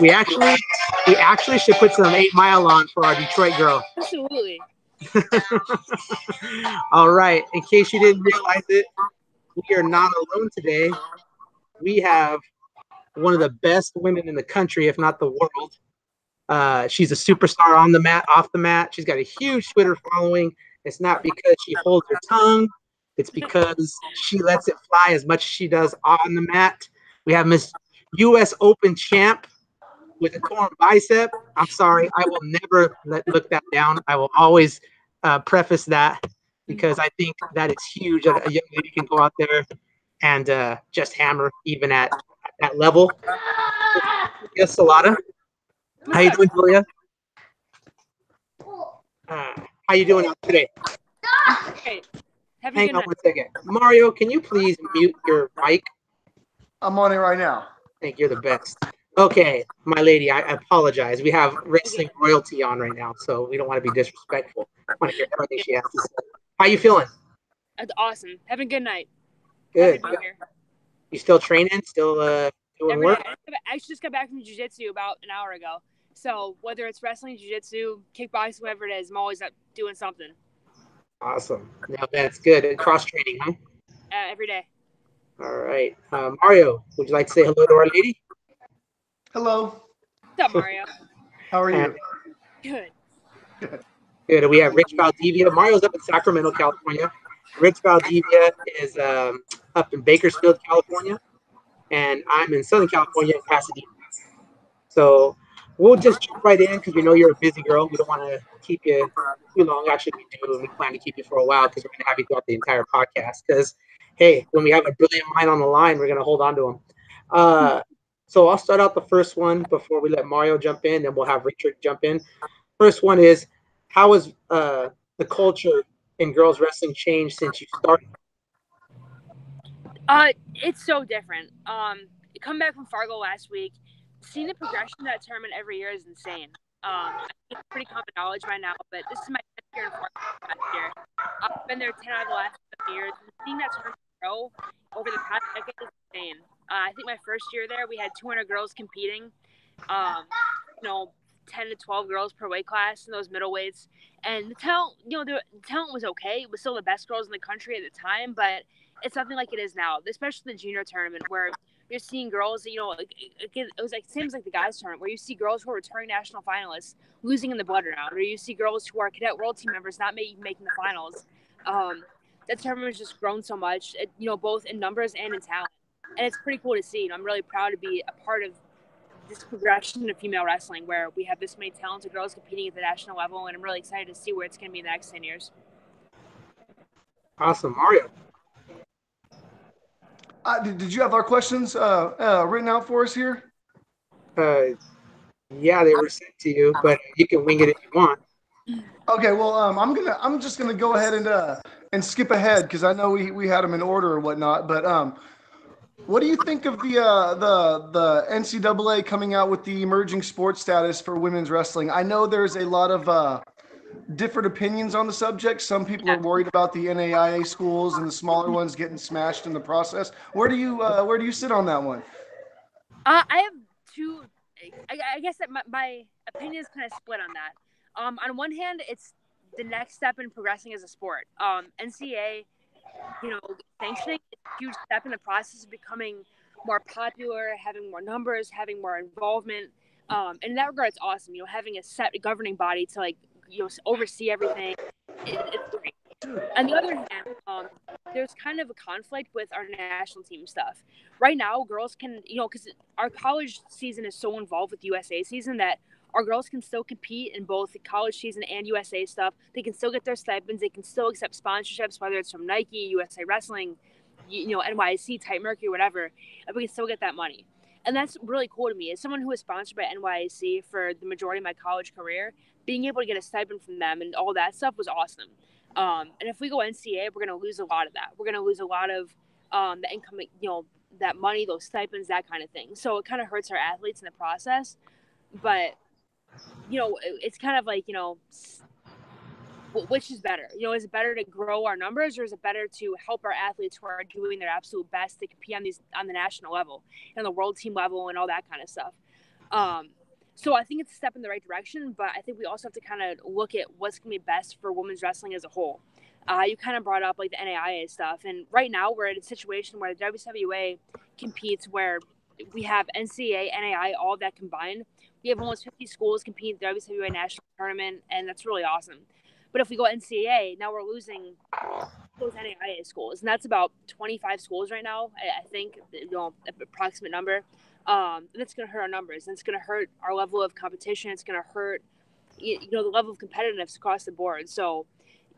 We actually should put some 8 Mile on for our Detroit girl. Absolutely. All right. In case you didn't realize it, we are not alone today. We have one of the best women in the country, if not the world. She's a superstar on the mat, off the mat. She's got a huge Twitter following. It's not because she holds her tongue. It's because she lets it fly as much as she does on the mat. We have Miss U.S. Open champ with a torn bicep. I'm sorry. I will never look that down. I will always preface that because I think that is huge that a young lady can go out there and just hammer even at that level. Julia Salata. How you doing, Julia? How you doing out today? Okay. Hang on 1 second. Mario, can you please mute your mic? I'm on it right now. Thank you. You're the best. Okay, my lady, I apologize. We have wrestling royalty on right now, so we don't want to be disrespectful. I want to hear everything she has to say. How you feeling? That's awesome. Having a good night. Good. You still training? Still doing work? I actually just got back from jiu-jitsu about an hour ago. So whether it's wrestling, jiu-jitsu, kickboxing, whatever it is, I'm always up doing something. Awesome. Now that's good. Cross training, huh? Every day. All right. Mario, would you like to say hello to our lady? Hello. What's up, Mario? How are you? Good. Good. We have Rich Valdivia. Mario's up in Sacramento, California. Rich Valdivia is up in Bakersfield, California. And I'm in Southern California in Pasadena. So we'll just jump right in because we know you're a busy girl. We don't want to keep you too long. Actually, we do. And we plan to keep you for a while because we're going to have you throughout the entire podcast. Because, hey, when we have a brilliant mind on the line, we're going to hold on to them. So I'll start out the first one before we let Mario jump in, and we'll have Richard jump in. First one is, how has the culture in girls wrestling changed since you started? It's so different. Come back from Fargo last week, seeing the progression of that tournament every year is insane. I think it's pretty common knowledge by now, but this is my 10th year in Fargo last year. I've been there 10 out of the last 7 years, and seeing that tournament grow over the past decade is insane. I think my first year there, we had 200 girls competing. 10 to 12 girls per weight class in those middleweights, and the talent, the talent was okay. It was still the best girls in the country at the time, but it's nothing like it is now, especially the junior tournament where you're seeing girls that, it was like same as like the guys tournament where you see girls who are returning national finalists losing in the blood round, or you see girls who are cadet world team members not making the finals. That tournament has just grown so much, both in numbers and in talent, and it's pretty cool to see. I'm really proud to be a part of this progression of female wrestling where we have this many talented girls competing at the national level, and I'm really excited to see where it's going to be in the next 10 years. Awesome. Mario. Did you have our questions written out for us here? Yeah, they were sent to you, but you can wing it if you want. Okay, well, I'm just gonna go ahead and skip ahead because I know we had them in order or whatnot. But what do you think of the NCAA coming out with the emerging sports status for women's wrestling? I know there's a lot of different opinions on the subject. Some people are worried about the NAIA schools and the smaller ones getting smashed in the process. Where do you sit on that one? I have two. I guess that my opinion is kind of split on that. On one hand, it's the next step in progressing as a sport. NCAA, sanctioning is a huge step in the process of becoming more popular, having more numbers, having more involvement. And in that regard, it's awesome. Having a set governing body to oversee everything. It's great. On the other hand, there's kind of a conflict with our national team stuff. Right now, girls can, because our college season is so involved with USA season that our girls can still compete in both the college season and USA stuff. They can still get their stipends. They can still accept sponsorships, whether it's from Nike, USA Wrestling, NYC, Tight Mercury, whatever. And we can still get that money. And that's really cool to me. As someone who was sponsored by NYC for the majority of my college career, being able to get a stipend from them and all that stuff was awesome. And if we go NCAA, we're going to lose a lot of that. We're going to lose a lot of the income, that money, those stipends, that kind of thing. So it kind of hurts our athletes in the process. But, it's kind of like, which is better? Is it better to grow our numbers, or is it better to help our athletes who are doing their absolute best to compete on the national level and the world team level and all that kind of stuff? So I think it's a step in the right direction, but I think we also have to kind of look at what's going to be best for women's wrestling as a whole. You kind of brought up like the NAIA stuff, and right now we're in a situation where the WWA competes where we have NCAA, NAIA, all that combined. We have almost 50 schools competing in the WWA national tournament, and that's really awesome. But if we go NCAA, now we're losing those NAIA schools, and that's about 25 schools right now. I think, approximate number. And it's going to hurt our numbers, and it's going to hurt our level of competition. It's going to hurt, the level of competitiveness across the board. So,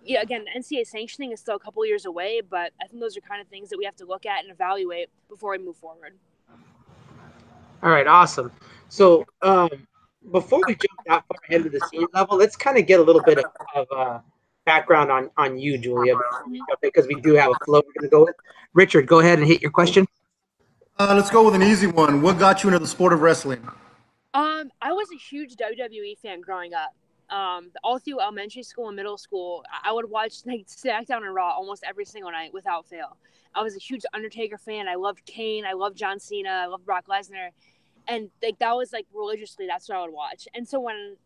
yeah, again, the NCAA sanctioning is still a couple years away, but I think those are kind of things that we have to look at and evaluate before we move forward. All right, awesome. So before we jump that far ahead to the senior level, let's kind of get a little bit of background on you, Julia, because we do have a flow we're going to go with. Richard, go ahead and hit your question. Let's go with an easy one. What got you into the sport of wrestling? I was a huge WWE fan growing up. All through elementary school and middle school, I would watch like SmackDown and Raw almost every single night without fail. I was a huge Undertaker fan. I loved Kane. I loved John Cena. I loved Brock Lesnar, and like that was like religiously, that's what I would watch. And so when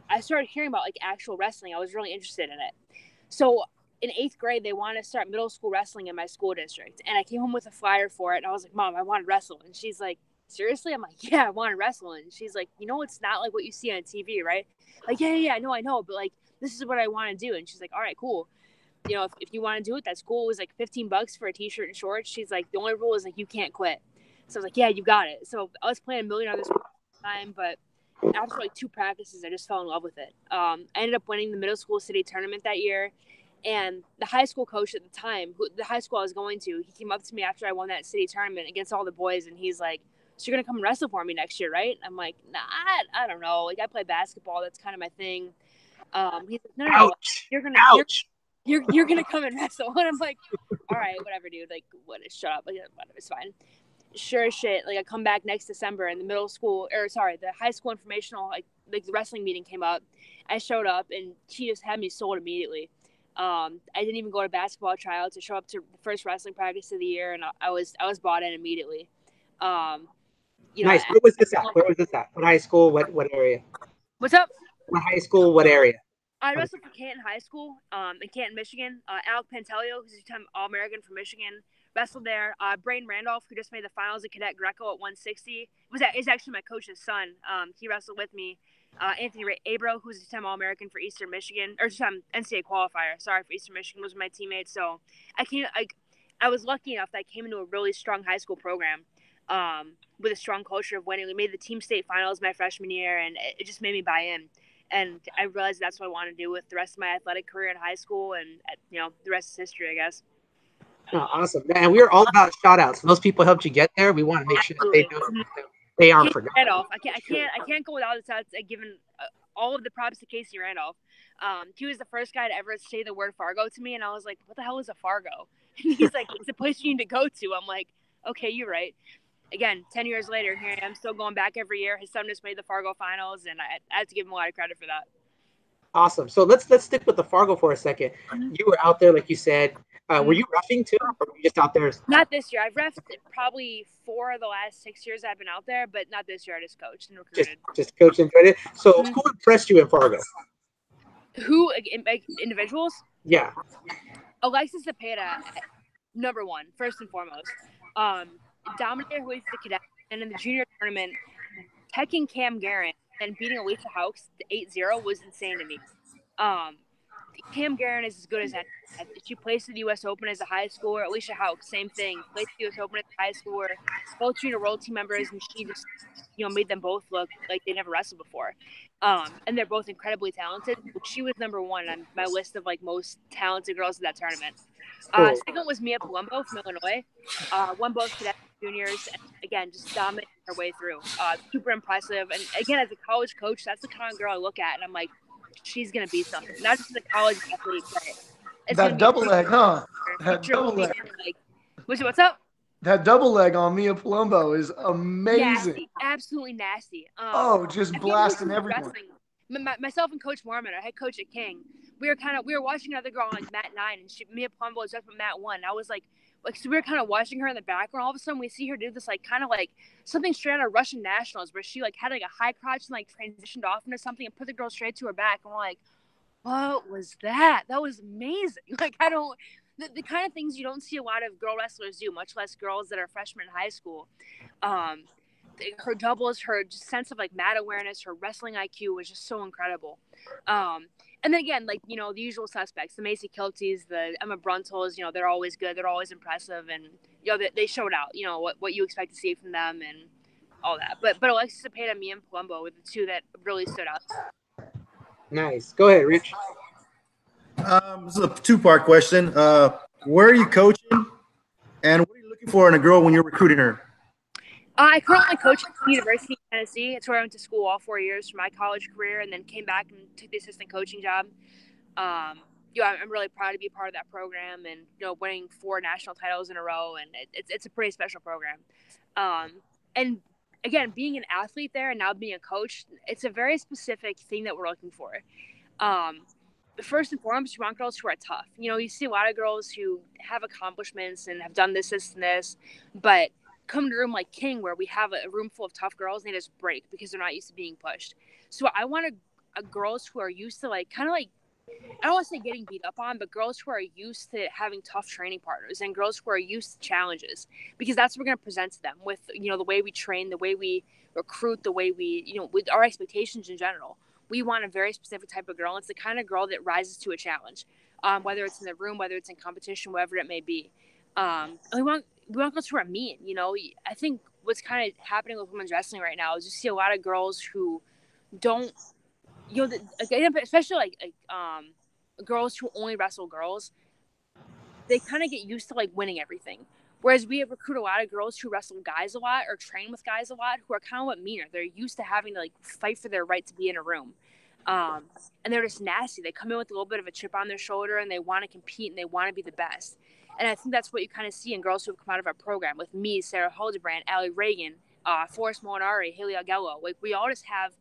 I started hearing about like actual wrestling, I was really interested in it. So in 8th grade, they wanted to start middle school wrestling in my school district, and I came home with a flyer for it, and I was like, "Mom, I want to wrestle," and she's like, "Seriously?" I'm like, "Yeah, I want to wrestle," and she's like, "It's not like what you see on TV, right?" Like, yeah, I know, but like, this is what I want to do. And she's like, "All right, cool. If you want to do it, that's cool." It was like $15 for a t-shirt and shorts. She's like, "The only rule is like you can't quit." So I was like, "Yeah, you got it." So I was playing a million other sports at the time, but after like 2 practices, I just fell in love with it. I ended up winning the middle school city tournament that year. And the high school coach at the time, the high school I was going to, he came up to me after I won that city tournament against all the boys, and he's like, "So you're going to come wrestle for me next year, right?" I'm like, "Nah, I don't know. Like, I play basketball. That's kind of my thing." He's like, No. Ouch. You're going Ouch. you're going to come and wrestle." And I'm like, "All right, whatever, dude. Like, shut up. Like, whatever, it's fine." Sure as shit. Like, I come back next December, and the high school informational, like the wrestling meeting came up. I showed up, and she just had me sold immediately. I didn't even go to basketball tryouts to show up to the first wrestling practice of the year, and I was bought in immediately. Nice. Where was this at? What high school? What area? What's up? What high school? What area? I wrestled for Canton High School, in Canton, Michigan. Alec Pantelio, who's a two-time All-American from Michigan, wrestled there. Braden Randolph, who just made the finals of Cadet Greco at 160, is actually my coach's son. He wrestled with me. Anthony Abro, who's a two-time All-American for Eastern Michigan, or two-time NCAA qualifier, for Eastern Michigan, was my teammate. So I was lucky enough that I came into a really strong high school program with a strong culture of winning. We made the team state finals my freshman year, and it just made me buy in. And I realized that's what I want to do with the rest of my athletic career in high school, and the rest is history, I guess. Oh, awesome, man. We are all about shout outs. Those people helped you get there. We want to make sure that they aren't forgotten. Randolph. I can't go without giving all of the props to Casey Randolph. He was the first guy to ever say the word Fargo to me, and I was like, "What the hell is a Fargo?" And he's like, "It's a place you need to go to." I'm like, "Okay, you're right." Again, 10 years later, here I am still going back every year. His son just made the Fargo finals, and I have to give him a lot of credit for that. Awesome. So let's stick with the Fargo for a second. Mm-hmm. You were out there, like you said. Were you reffing too, or were you just out there? Not this year. I've reffed probably 4 of the last 6 years I've been out there, but not this year. I just coached and recruited. Just coached and enjoyed it. So who impressed you in Fargo? Who, individuals? Yeah. Alexis Zepeda, number 1, first and foremost. Dominator, who is the cadet, and in the junior tournament, teching Cam Guerin and beating Alicia Hawks 8-0 was insane to me. Cam Guerin is as good as any. She placed at the U.S. Open as a high schooler. Alicia Hawks, same thing. Placed at the U.S. Open as a high schooler. Both junior world team members, and she just, made them both look like they never wrestled before. And they're both incredibly talented. She was number 1 on my list of most talented girls in that tournament. Second was Mia Palumbo from Illinois. Won both cadet juniors, and again, just dominated her way through. Super impressive. And again, as a college coach, that's the kind of girl I look at, and I'm like, she's going to be something. Not just a college athlete, but that double leg, huh? That double leg. What's up? That double leg on Mia Palumbo is amazing. Nasty. Absolutely nasty. Just blasting everyone. Myself and Coach Mormon, our head coach at King, we were watching another girl on Mat 9, and Mia Palumbo was up at Mat 1. I was like, like, so we were kind of watching her in the background. All of a sudden, we see her do this, like, kind of like something straight out of Russian nationals, where she, like, had, like, a high crotch and, like, transitioned off into something and put the girl straight to her back. And we're like, what was that? That was amazing. Like, the kind of things you don't see a lot of girl wrestlers do, much less girls that are freshmen in high school. Her doubles, her just sense of, like, mat awareness, her wrestling IQ was just so incredible. And then again, like, the usual suspects, the Macy Kilties, the Emma Bruntles, they're always good. They're always impressive. And, they showed out, what you expect to see from them and all that. But Alexis Cepeda, Mia, and Palumbo were the two that really stood out. Nice. Go ahead, Rich. This is a two-part question. Where are you coaching, and what are you looking for in a girl when you're recruiting her? I currently coach at the University of Tennessee. It's where I went to school all 4 years for my college career, and then came back and took the assistant coaching job. I'm really proud to be a part of that program, and winning 4 national titles in a row, and it's a pretty special program. And again, being an athlete there and now being a coach, it's a very specific thing that we're looking for. First and foremost, you want girls who are tough. You see a lot of girls who have accomplishments and have done this, and this, but come to a room like King, where we have a room full of tough girls, and they just break because they're not used to being pushed. So I want girls who are used to, like, kind of like, I don't want to say getting beat up on, but girls who are used to having tough training partners, and girls who are used to challenges, because that's what we're going to present to them with, the way we train, the way we recruit, the way we, with our expectations in general. We want a very specific type of girl. It's the kind of girl that rises to a challenge, whether it's in the room, whether it's in competition, whatever it may be. And we want girls who are mean. I think what's kind of happening with women's wrestling right now is you see a lot of girls who don't, especially like girls who only wrestle girls. They kind of get used to, like, winning everything. Whereas we recruit a lot of girls who wrestle guys a lot or train with guys a lot, who are kind of meaner. They're used to having to, like, fight for their right to be in a room. And they're just nasty. They come in with a little bit of a chip on their shoulder, and they want to compete, and they want to be the best. And I think that's what you kind of see in girls who have come out of our program, with me, Sarah Hildebrand, Allie Reagan, Forrest Molinari, Haley Agello. Like, we all just have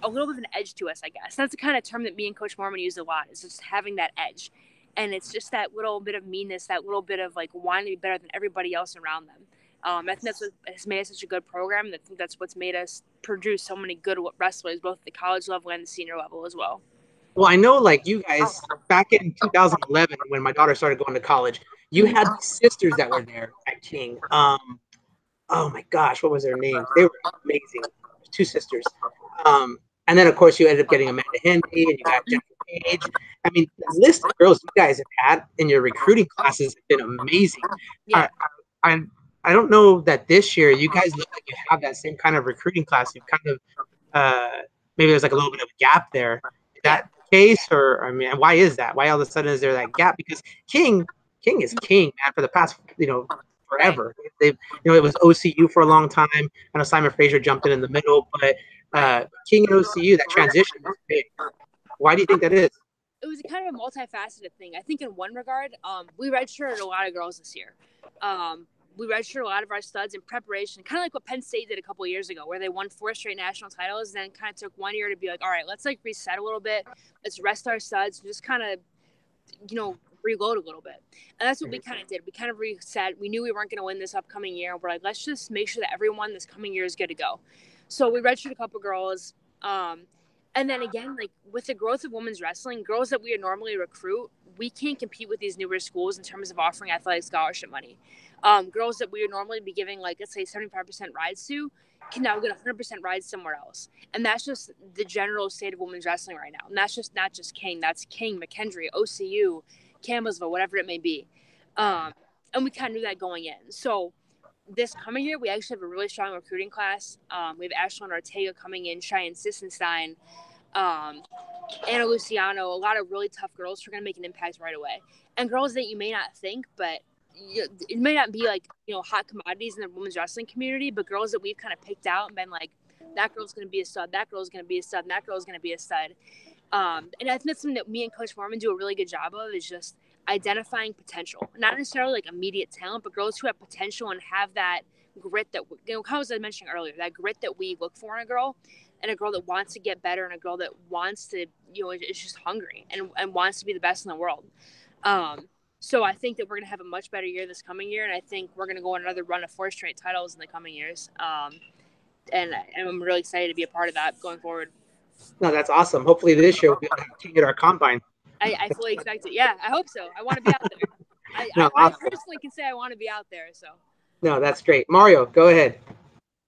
a little bit of an edge to us, I guess. That's the kind of term that me and Coach Mormon use a lot, is just having that edge. And it's just that little bit of meanness, that little bit of, like, wanting to be better than everybody else around them. I think that's what has made us such a good program. I think that's what's made us produce so many good wrestlers, both at the college level and the senior level as well. Well, I know, like, you guys, back in 2011, when my daughter started going to college, you had sisters that were there at King. Oh my gosh, what was their names? They were amazing. 2 sisters. And then, of course, you ended up getting Amanda Henry, and you got Jennifer Page. I mean, the list of girls you guys have had in your recruiting classes have been amazing. Yeah. I don't know that this year you guys look like you have that same kind of recruiting class. You kind of maybe there's like a little bit of a gap there. Is that the case, or I mean, why is that? Why all of a sudden is there that gap? Because King is king, man, for the past forever. They've it was OCU for a long time. I know Simon Fraser jumped in the middle, but King and OCU, that transition was big. Why do you think that is? It was kind of a multifaceted thing. I think in one regard, we redshirted a lot of girls this year. We redshirted a lot of our studs in preparation, kind of like what Penn State did a couple of years ago, where they won 4 straight national titles, and then kind of took 1 year to be like, all right, let's, like, reset a little bit. Let's rest our studs, just kind of, reload a little bit. And that's what we kind of did. We kind of reset. We knew we weren't going to win this upcoming year. We're like, let's just make sure that everyone this coming year is good to go. So we redshirted a couple girls. And then again, like, with the growth of women's wrestling, girls that we would normally recruit, we can't compete with these newer schools in terms of offering athletic scholarship money. Girls that we would normally be giving, like, let's say 75% rides to, can now get 100% rides somewhere else. And that's just the general state of women's wrestling right now. And that's just not just King. That's King, McKendree, OCU, Campbellsville, whatever it may be. And we kind of knew that going in. So this coming year, we actually have a really strong recruiting class. We have Ashlyn Ortega coming in, Cheyenne Sissenstein, Anna Luciano, a lot of really tough girls who are going to make an impact right away. And girls that you may not think, but it may not be like, hot commodities in the women's wrestling community, but girls that we've kind of picked out and been like, that girl's going to be a stud, that girl's going to be a stud, and that girl's going to be a stud. And I think that's something that me and Coach Mormon do a really good job of, is just identifying potential. Not necessarily like immediate talent, but girls who have potential and have that grit that, how was I mentioning earlier, that grit that we look for in a girl, and a girl that wants to get better, and a girl that wants to, is just hungry and wants to be the best in the world. So I think that we're going to have a much better year this coming year, and I think we're going to go on another run of 4 straight titles in the coming years. And I'm really excited to be a part of that going forward. No, that's awesome. Hopefully this year we'll be able to have a team at our combine. I fully expect it. Yeah, I hope so. I want to be out there. No, I awesome. personally can say I want to be out there. So. No, that's great. Mario, go ahead.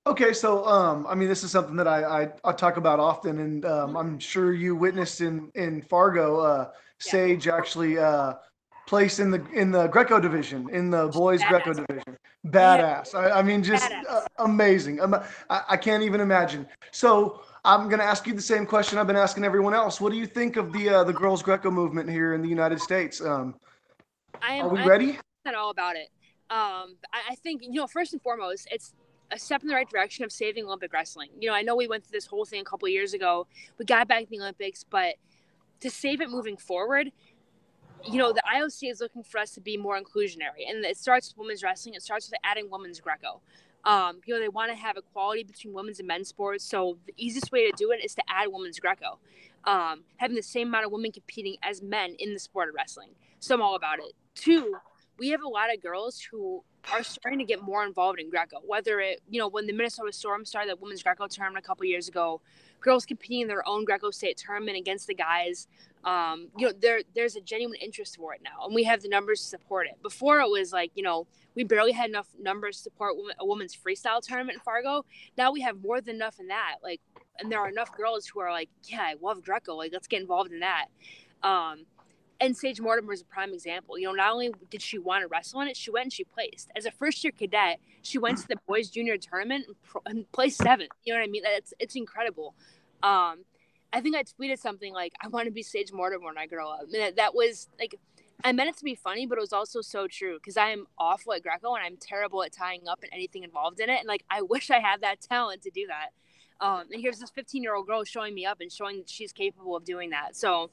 Okay, so I mean, this is something that I talk about often, and I'm sure you witnessed in Fargo. Sage actually placed in the Greco division, in the boys Greco division. Badass. I mean, just amazing. I can't even imagine. So I'm gonna ask you the same question I've been asking everyone else. What do you think of the girls Greco movement here in the United States? Are we ready? I'm all about it. I think, first and foremost, it's a step in the right direction of saving Olympic wrestling. I know we went through this whole thing a couple of years ago. We got back in the Olympics, but to save it moving forward, the IOC is looking for us to be more inclusionary. And it starts with women's wrestling. It starts with adding women's Greco. They want to have equality between women's and men's sports. So the easiest way to do it is to add women's Greco. Having the same amount of women competing as men in the sport of wrestling. So I'm all about it. 2, we have a lot of girls who are starting to get more involved in Greco. Whether it, when the Minnesota Storm started the women's Greco tournament a couple years ago, girls competing in their own Greco state tournament against the guys. There's a genuine interest for it now, and we have the numbers to support it. Before it was like, we barely had enough numbers to support a women's freestyle tournament in Fargo. Now we have more than enough in that. Like, and there are enough girls who are like, yeah, I love Greco. Like, let's get involved in that. And Sage Mortimer is a prime example. Not only did she want to wrestle in it, she went and she placed. As a first-year cadet, she went to the boys' junior tournament and placed 7th. You know what I mean? It's incredible. I think I tweeted something like, I want to be Sage Mortimer when I grow up. And that was, like, I meant it to be funny, but it was also so true because I am awful at Greco and I'm terrible at tying up and anything involved in it. And, like, I wish I had that talent to do that. And here's this 15-year-old girl showing me up and showing that she's capable of doing that. So,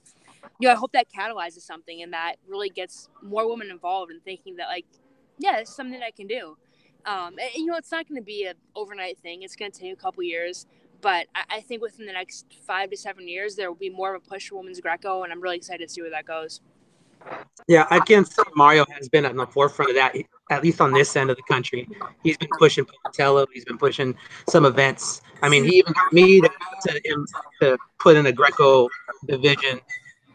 I hope that catalyzes something and that really gets more women involved in thinking that, like, yeah, it's something I can do. And, it's not going to be an overnight thing. It's going to take a couple years. But I think within the next 5 to 7 years, there will be more of a push for women's Greco, and I'm really excited to see where that goes. Yeah, I can say Mario has been on the forefront of that, at least on this end of the country. He's been pushing Pocatello. He's been pushing some events. I mean, he even got me to put in a Greco division.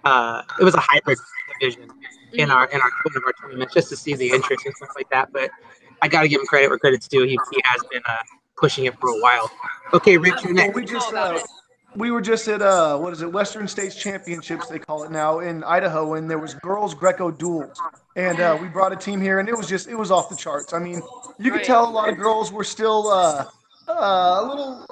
It was a hybrid division in one of our tournaments, just to see the interest and stuff like that. But I got to give him credit where credit's due. He has been pushing it for a while. Okay, Rich, you're next. We were just at what is it, Western States Championships they call it now in Idaho, and there was girls Greco duels, and we brought a team here, and it was off the charts. I mean, you could tell a lot of girls were still a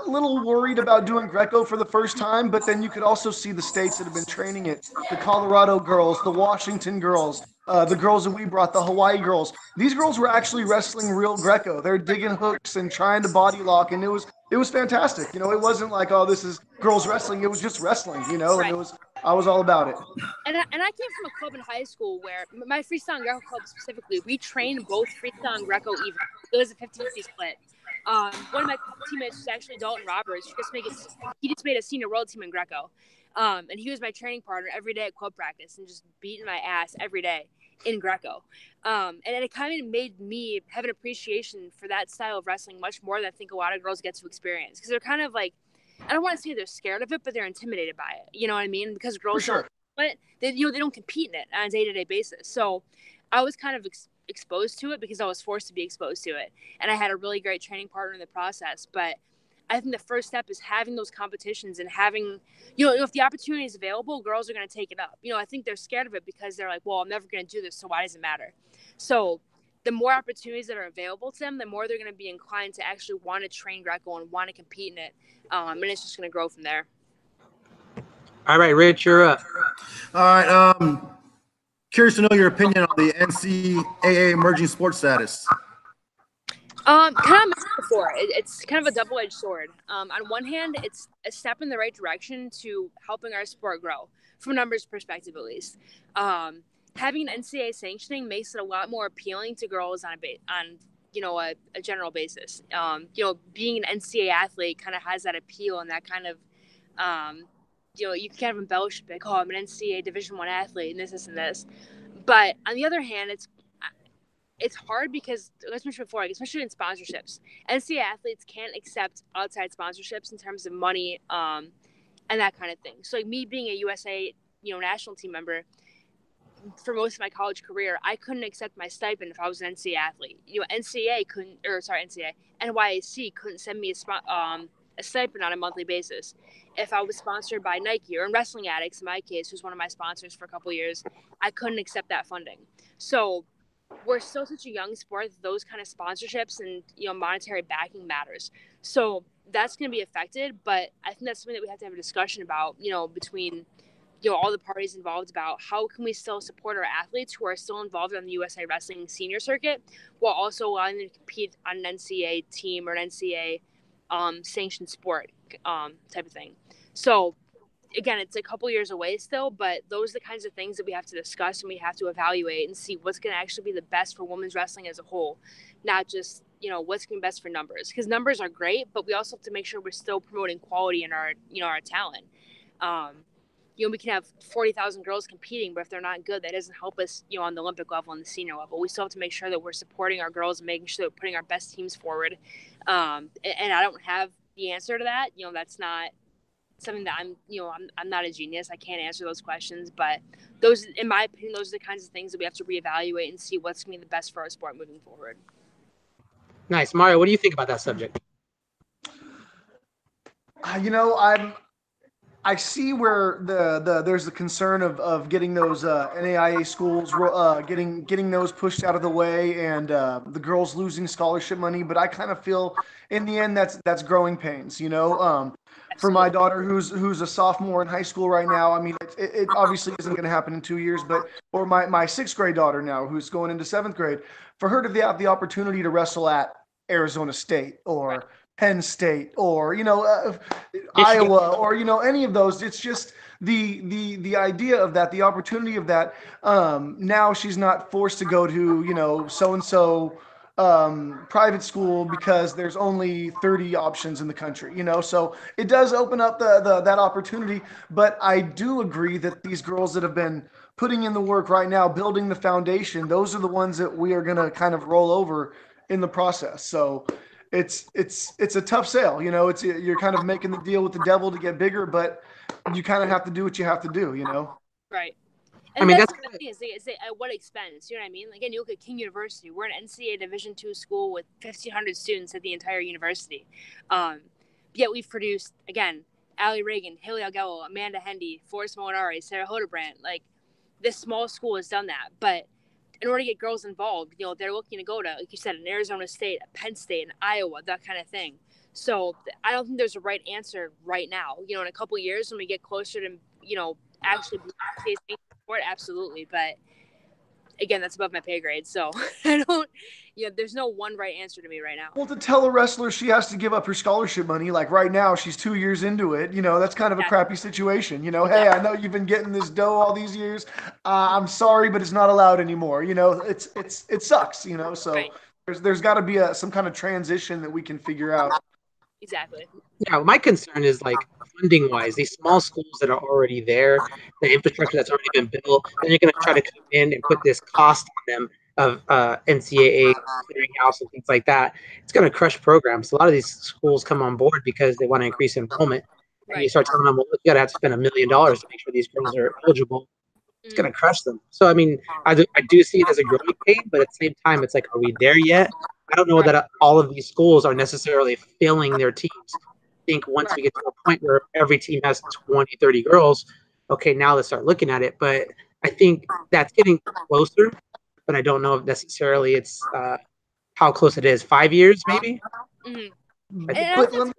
little worried about doing Greco for the first time, but then you could also see the states that have been training it: the Colorado girls, the Washington girls, the girls that we brought, the Hawaii girls. These girls were actually wrestling real Greco. They're digging hooks and trying to body lock, and it was fantastic. It wasn't like, oh, this is girls wrestling. It was just wrestling, and I was all about it. And I came from a club in high school where my freestyle and Greco club specifically, we trained both freestyle and Greco even. It was a 50-50 split. One of my teammates was actually Dalton Roberts. He just made a senior world team in Greco. And he was my training partner every day at club practice and just beating my ass every day in Greco. And it kind of made me have an appreciation for that style of wrestling much more than I think a lot of girls get to experience. Because they're kind of like, I don't want to say they're scared of it, but they're intimidated by it. You know what I mean? Because girls they don't compete in it on a day-to-day basis. So I was kind of exposed to it because I was forced to be exposed to it. And I had a really great training partner in the process. But I think the first step is having those competitions and having, if the opportunity is available, girls are going to take it up. I think they're scared of it because they're like, well, I'm never going to do this, so why does it matter? So the more opportunities that are available to them, the more they're going to be inclined to actually want to train Greco and want to compete in it. And it's just going to grow from there. All right, Rich, you're up. All right. Curious to know your opinion on the NCAA emerging sports status. Kind of mentioned before, it's kind of a double-edged sword. On one hand, it's a step in the right direction to helping our sport grow, from a numbers perspective at least. Having an NCAA sanctioning makes it a lot more appealing to girls on a general basis. Being an NCAA athlete kind of has that appeal and that kind of, you can kind of embellish it, like, oh, I'm an NCAA Division I athlete and this and this. But on the other hand, it's hard because, as mentioned before, like, especially in sponsorships, NCAA athletes can't accept outside sponsorships in terms of money, and that kind of thing. So, like, me being a USA, national team member, for most of my college career, I couldn't accept my stipend if I was an NCAA athlete. NYAC couldn't send me a stipend on a monthly basis. If I was sponsored by Nike or in Wrestling Addicts, in my case, who's one of my sponsors for a couple of years, I couldn't accept that funding. So we're still such a young sport, those kind of sponsorships and monetary backing matters. So that's going to be affected, but I think that's something that we have to have a discussion about, between all the parties involved, about how can we still support our athletes who are still involved on the USA Wrestling senior circuit while also allowing them to compete on an NCAA team or an NCAA sanctioned sport type of thing. So again, it's a couple years away still, but those are the kinds of things that we have to discuss and we have to evaluate and see what's going to actually be the best for women's wrestling as a whole, not just what's going to be best for numbers, because numbers are great, but we also have to make sure we're still promoting quality in our our talent. We can have 40,000 girls competing, but if they're not good, that doesn't help us, on the Olympic level and the senior level. We still have to make sure that we're supporting our girls and making sure that we're putting our best teams forward. And I don't have the answer to that. That's not something that I'm not a genius. I can't answer those questions, but those, in my opinion, those are the kinds of things that we have to reevaluate and see what's going to be the best for our sport moving forward. Nice. Mario, what do you think about that subject? I see where there's the concern of getting those NAIA schools getting those pushed out of the way, and the girls losing scholarship money. But I kind of feel in the end that's growing pains. For my daughter who's a sophomore in high school right now, I mean it obviously isn't going to happen in 2 years. But or my sixth grade daughter now who's going into seventh grade, for her to have the opportunity to wrestle at Arizona State or Penn State or Iowa or any of those. It's just the idea of that, the opportunity of that. Now she's not forced to go to so and so private school because there's only 30 options in the country. So it does open up that opportunity. But I do agree that these girls that have been putting in the work right now, building the foundation, those are the ones that we are going to kind of roll over in the process. So it's a tough sale, you're kind of making the deal with the devil to get bigger, but you kind of have to do what you have to do, Right. And that's the thing is at what expense, you know what I mean? Again, you look at King University, we're an NCAA Division II school with 1,500 students at the entire university. Yet we've produced, again, Allie Reagan, Haley Algello, Amanda Hendy, Forrest Molinari, Sarah Hodebrandt. Like, this small school has done that, but in order to get girls involved, they're looking to go to, like you said, an Arizona State, a Penn State, an Iowa, that kind of thing. So I don't think there's a right answer right now. In a couple of years when we get closer to, actually sport, absolutely. But again, that's above my pay grade. So I don't, there's no one right answer to me right now. Well, to tell a wrestler she has to give up her scholarship money, like right now, she's 2 years into it, that's kind of a crappy situation. Hey, I know you've been getting this dough all these years. I'm sorry, but it's not allowed anymore. It sucks, so right. There's got to be some kind of transition that we can figure out. Exactly. Yeah, my concern is like funding wise, these small schools that are already there, the infrastructure that's already been built, then you're going to try to come in and put this cost on them of NCAA clearinghouse and things like that. It's going to crush programs. A lot of these schools come on board because they want to increase enrollment. Right. And you start telling them, well, you got to have to spend $1 million to make sure these girls are eligible. It's going to crush them. So, I mean, I do see it as a growing pain, but at the same time, it's like, are we there yet? I don't know that all of these schools are necessarily filling their teams. I think once we get to a point where every team has 20, 30 girls, okay, now let's start looking at it. But I think that's getting closer, but I don't know if necessarily it's how close it is. 5 years, maybe? Mm-hmm. And I think that's a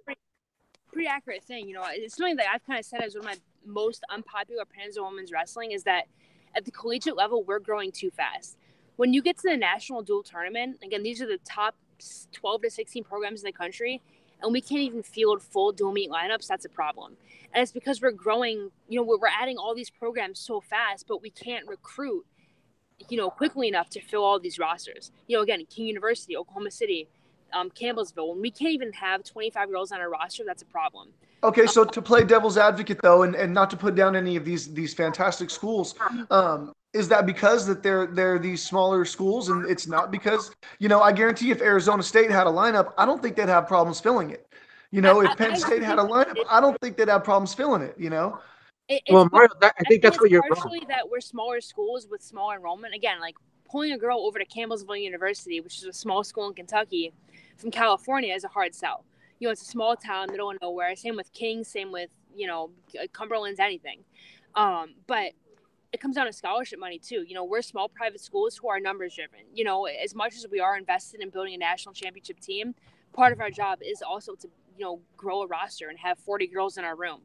pretty accurate thing. It's something that I've kind of said as one of my most unpopular opinions of women's wrestling is that at the collegiate level, we're growing too fast. When you get to the national dual tournament, again, these are the top 12 to 16 programs in the country, and we can't even field full dual meet lineups. That's a problem. And it's because we're growing, we're adding all these programs so fast, but we can't recruit, quickly enough to fill all these rosters. Again, King University, Oklahoma City, Campbellsville, when we can't even have 25 girls on our roster, that's a problem. Okay, so to play devil's advocate though, and not to put down any of these fantastic schools, is that because that they're these smaller schools, and it's not because, I guarantee if Arizona State had a lineup, I don't think they'd have problems filling it. If Penn State had a lineup, I don't think they'd have problems filling it. Well, Mario, I think that's it's where you're wrong. partially that we're smaller schools with smaller enrollment. Again, like pulling a girl over to Campbellsville University, which is a small school in Kentucky, from California is a hard sell. It's a small town, middle of nowhere. Same with King, same with, Cumberland's, anything. But it comes down to scholarship money too. We're small private schools who are numbers driven. As much as we are invested in building a national championship team, part of our job is also to, grow a roster and have 40 girls in our room.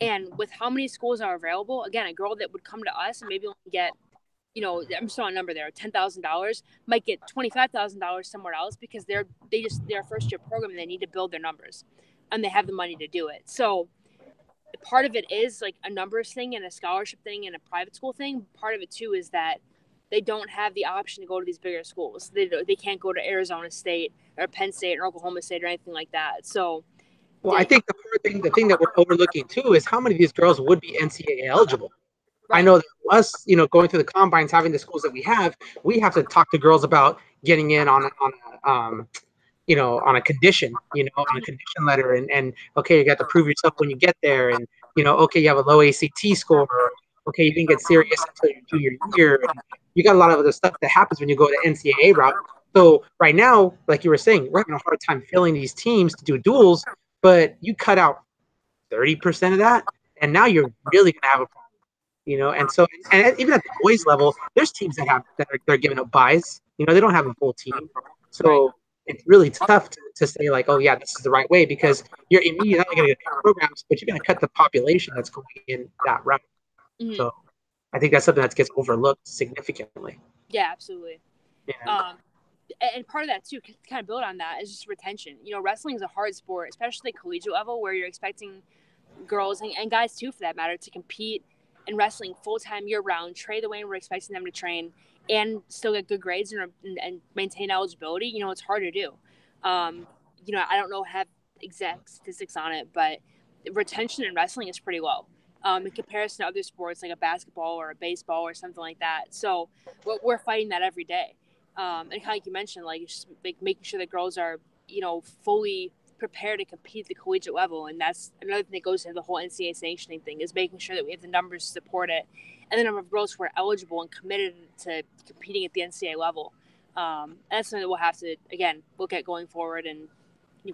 And with how many schools are available, again, a girl that would come to us and maybe only get, I'm just throwing a number there, $10,000 might get $25,000 somewhere else because they're a first year program and they need to build their numbers and they have the money to do it. So part of it is like a numbers thing and a scholarship thing and a private school thing. Part of it too is that they don't have the option to go to these bigger schools. They can't go to Arizona State or Penn State or Oklahoma State or anything like that. So, well, I think the thing that we're overlooking too is how many of these girls would be NCAA eligible. Right. I know that us, going through the combines, having the schools that we have to talk to girls about getting in on a condition, on a condition letter, and okay, you got to prove yourself when you get there, and okay, you have a low ACT score, okay, you didn't get serious until your 2-year year, and you got a lot of other stuff that happens when you go to NCAA route. So right now, like you were saying, we're having a hard time filling these teams to do duels, but you cut out 30% of that, and now you're really gonna have a problem. And so, and even at the boys level, there's teams they're giving up buys. They don't have a full team, so it's really tough to say like, oh yeah, this is the right way, because you're immediately not going to cut programs, but you're going to cut the population that's going in that route. Mm-hmm. So I think that's something that gets overlooked significantly. Yeah, absolutely. Yeah. And part of that too, to kind of build on that, is just retention. Wrestling is a hard sport, especially collegiate level, where you're expecting girls and guys too, for that matter, to compete in wrestling full-time year-round, train the way we're expecting them to train, and still get good grades and maintain eligibility. It's hard to do. I don't know, have exact statistics on it, but retention in wrestling is pretty low in comparison to other sports like a basketball or a baseball or something like that. So we're fighting that every day. And kind of like you mentioned, like, just like making sure that girls are, fully prepared to compete at the collegiate level. And that's another thing that goes into the whole NCAA sanctioning thing, is making sure that we have the numbers to support it, and the number of girls who are eligible and committed to competing at the NCAA level. That's something that we'll have to, again, look at going forward and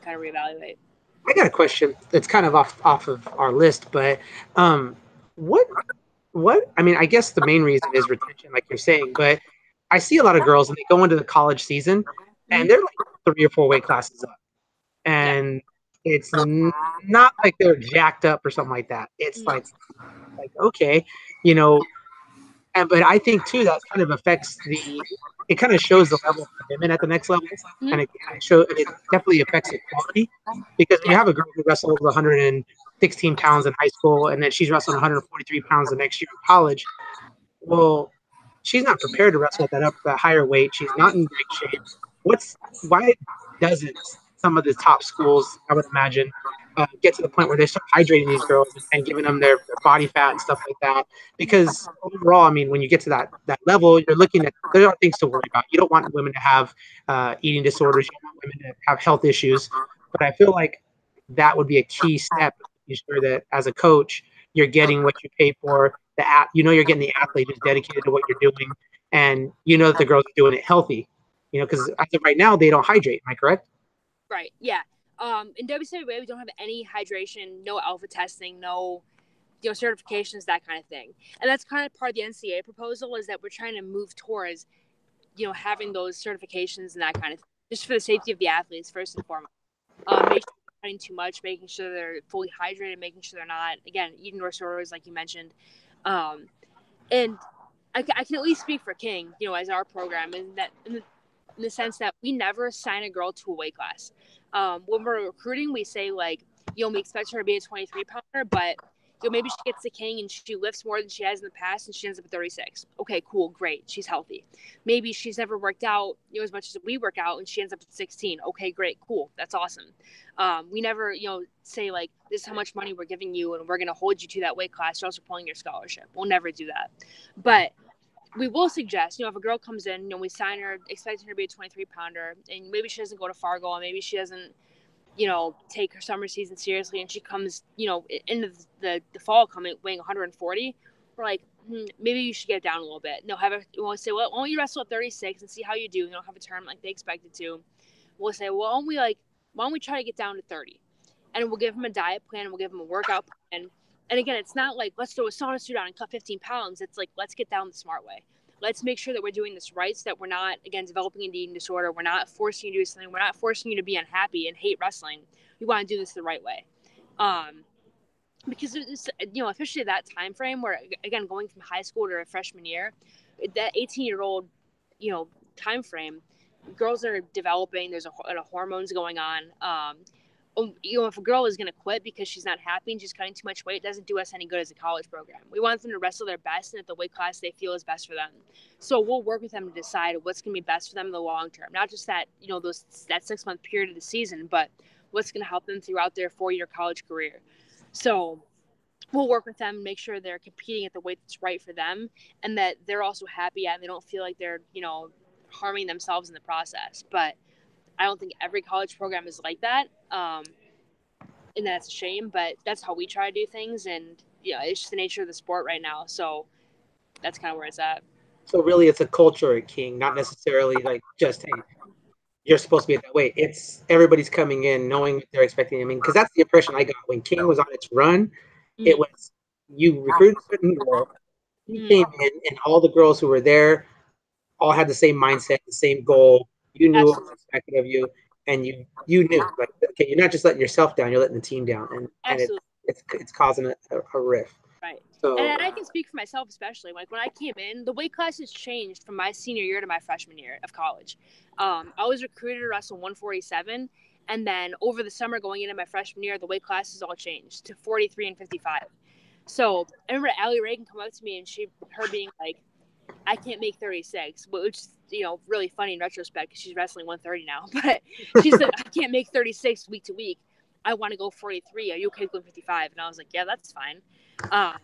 kind of reevaluate. I got a question that's kind of off of our list, but what I mean, I guess the main reason is retention, like you're saying, but I see a lot of girls and they go into the college season and they're like 3 or 4 weight classes up, and it's not like they're jacked up or something like that. It's like okay, but I think too that kind of affects it kind of shows the level of commitment at the next level, and it definitely affects the quality, because when you have a girl who wrestled 116 pounds in high school and then she's wrestling 143 pounds the next year in college, well, she's not prepared to wrestle at that higher weight. She's not in great shape. Why doesn't some of the top schools, I would imagine, get to the point where they start hydrating these girls and giving them their body fat and stuff like that? Because overall, I mean, when you get to that level, you're looking at, there are things to worry about. You don't want women to have eating disorders. You don't want women to have health issues. But I feel like that would be a key step to be sure that as a coach, you're getting what you pay for. You're getting the athlete who's dedicated to what you're doing, and that the girls are doing it healthy. Because as of right now, they don't hydrate. Am I correct? Right. Yeah. In WCWA, we don't have any hydration, no alpha testing, no, certifications, that kind of thing. And that's kind of part of the NCAA proposal, is that we're trying to move towards, having those certifications and that kind of thing, just for the safety of the athletes, first and foremost. Making sure they're not eating too much, making sure they're fully hydrated, making sure they're not, again, eating disorders, like you mentioned. And I can at least speak for King, as our program, and that in the sense that we never assign a girl to a weight class. When we're recruiting, we say, like, we expect her to be a 23-pounder, but maybe she gets to King and she lifts more than she has in the past and she ends up at 36. Okay, cool, great, she's healthy. Maybe she's never worked out as much as we work out and she ends up at 16. Okay, great, cool, that's awesome. We never say, like, this is how much money we're giving you and we're going to hold you to that weight class, you're also pulling your scholarship. We'll never do that. But we will suggest, if a girl comes in, we sign her, expecting her to be a 23-pounder, and maybe she doesn't go to Fargo, and maybe she doesn't, take her summer season seriously, and she comes, into the fall coming weighing 140. We're like, maybe you should get down a little bit. No, we'll say, well, why don't you wrestle at 36 and see how you do? You don't have a tournament like they expected to. We'll say, well, why don't we try to get down to 30? And we'll give them a diet plan, and we'll give them a workout plan. And again, it's not like, let's throw a sauna suit on and cut 15 pounds. It's like, let's get down the smart way. Let's make sure that we're doing this right, so that we're not, again, developing an eating disorder. We're not forcing you to do something. We're not forcing you to be unhappy and hate wrestling. We want to do this the right way. Because it's, especially that time frame where, again, going from high school to a freshman year, that 18-year-old, time frame, girls are developing. There's a hormones going on. If a girl is going to quit because she's not happy and she's cutting too much weight, it doesn't do us any good as a college program. We want them to wrestle their best and at the weight class they feel is best for them. So we'll work with them to decide what's going to be best for them in the long term. Not just that, that 6-month period of the season, but what's going to help them throughout their 4-year college career. So we'll work with them, make sure they're competing at the weight that's right for them, and that they're also happy and they don't feel like they're, harming themselves in the process. But I don't think every college program is like that. And that's a shame, but that's how we try to do things. And, it's just the nature of the sport right now. So that's kind of where it's at. So really it's a culture at King, not necessarily like just, hey, you're supposed to be that way. It's everybody's coming in knowing what they're expecting. I mean, because that's the impression I got when King was on its run. It was, you recruited a certain girl, you came in, and all the girls who were there all had the same mindset, the same goal. You knew what was expected of you, and you knew, like, okay, you're not just letting yourself down, you're letting the team down, and it's causing a rift. Right. So, and I can speak for myself, especially like when I came in, the weight class has changed from my senior year to my freshman year of college. I was recruited to wrestle 147, and then over the summer going into my freshman year, the weight classes all changed to 43 and 55. So I remember Allie Reagan come up to me and her being like, I can't make 36, which is, really funny in retrospect because she's wrestling 130 now. But she said, I can't make 36 week to week. I want to go 43. Are you okay with 55? And I was like, yeah, that's fine. And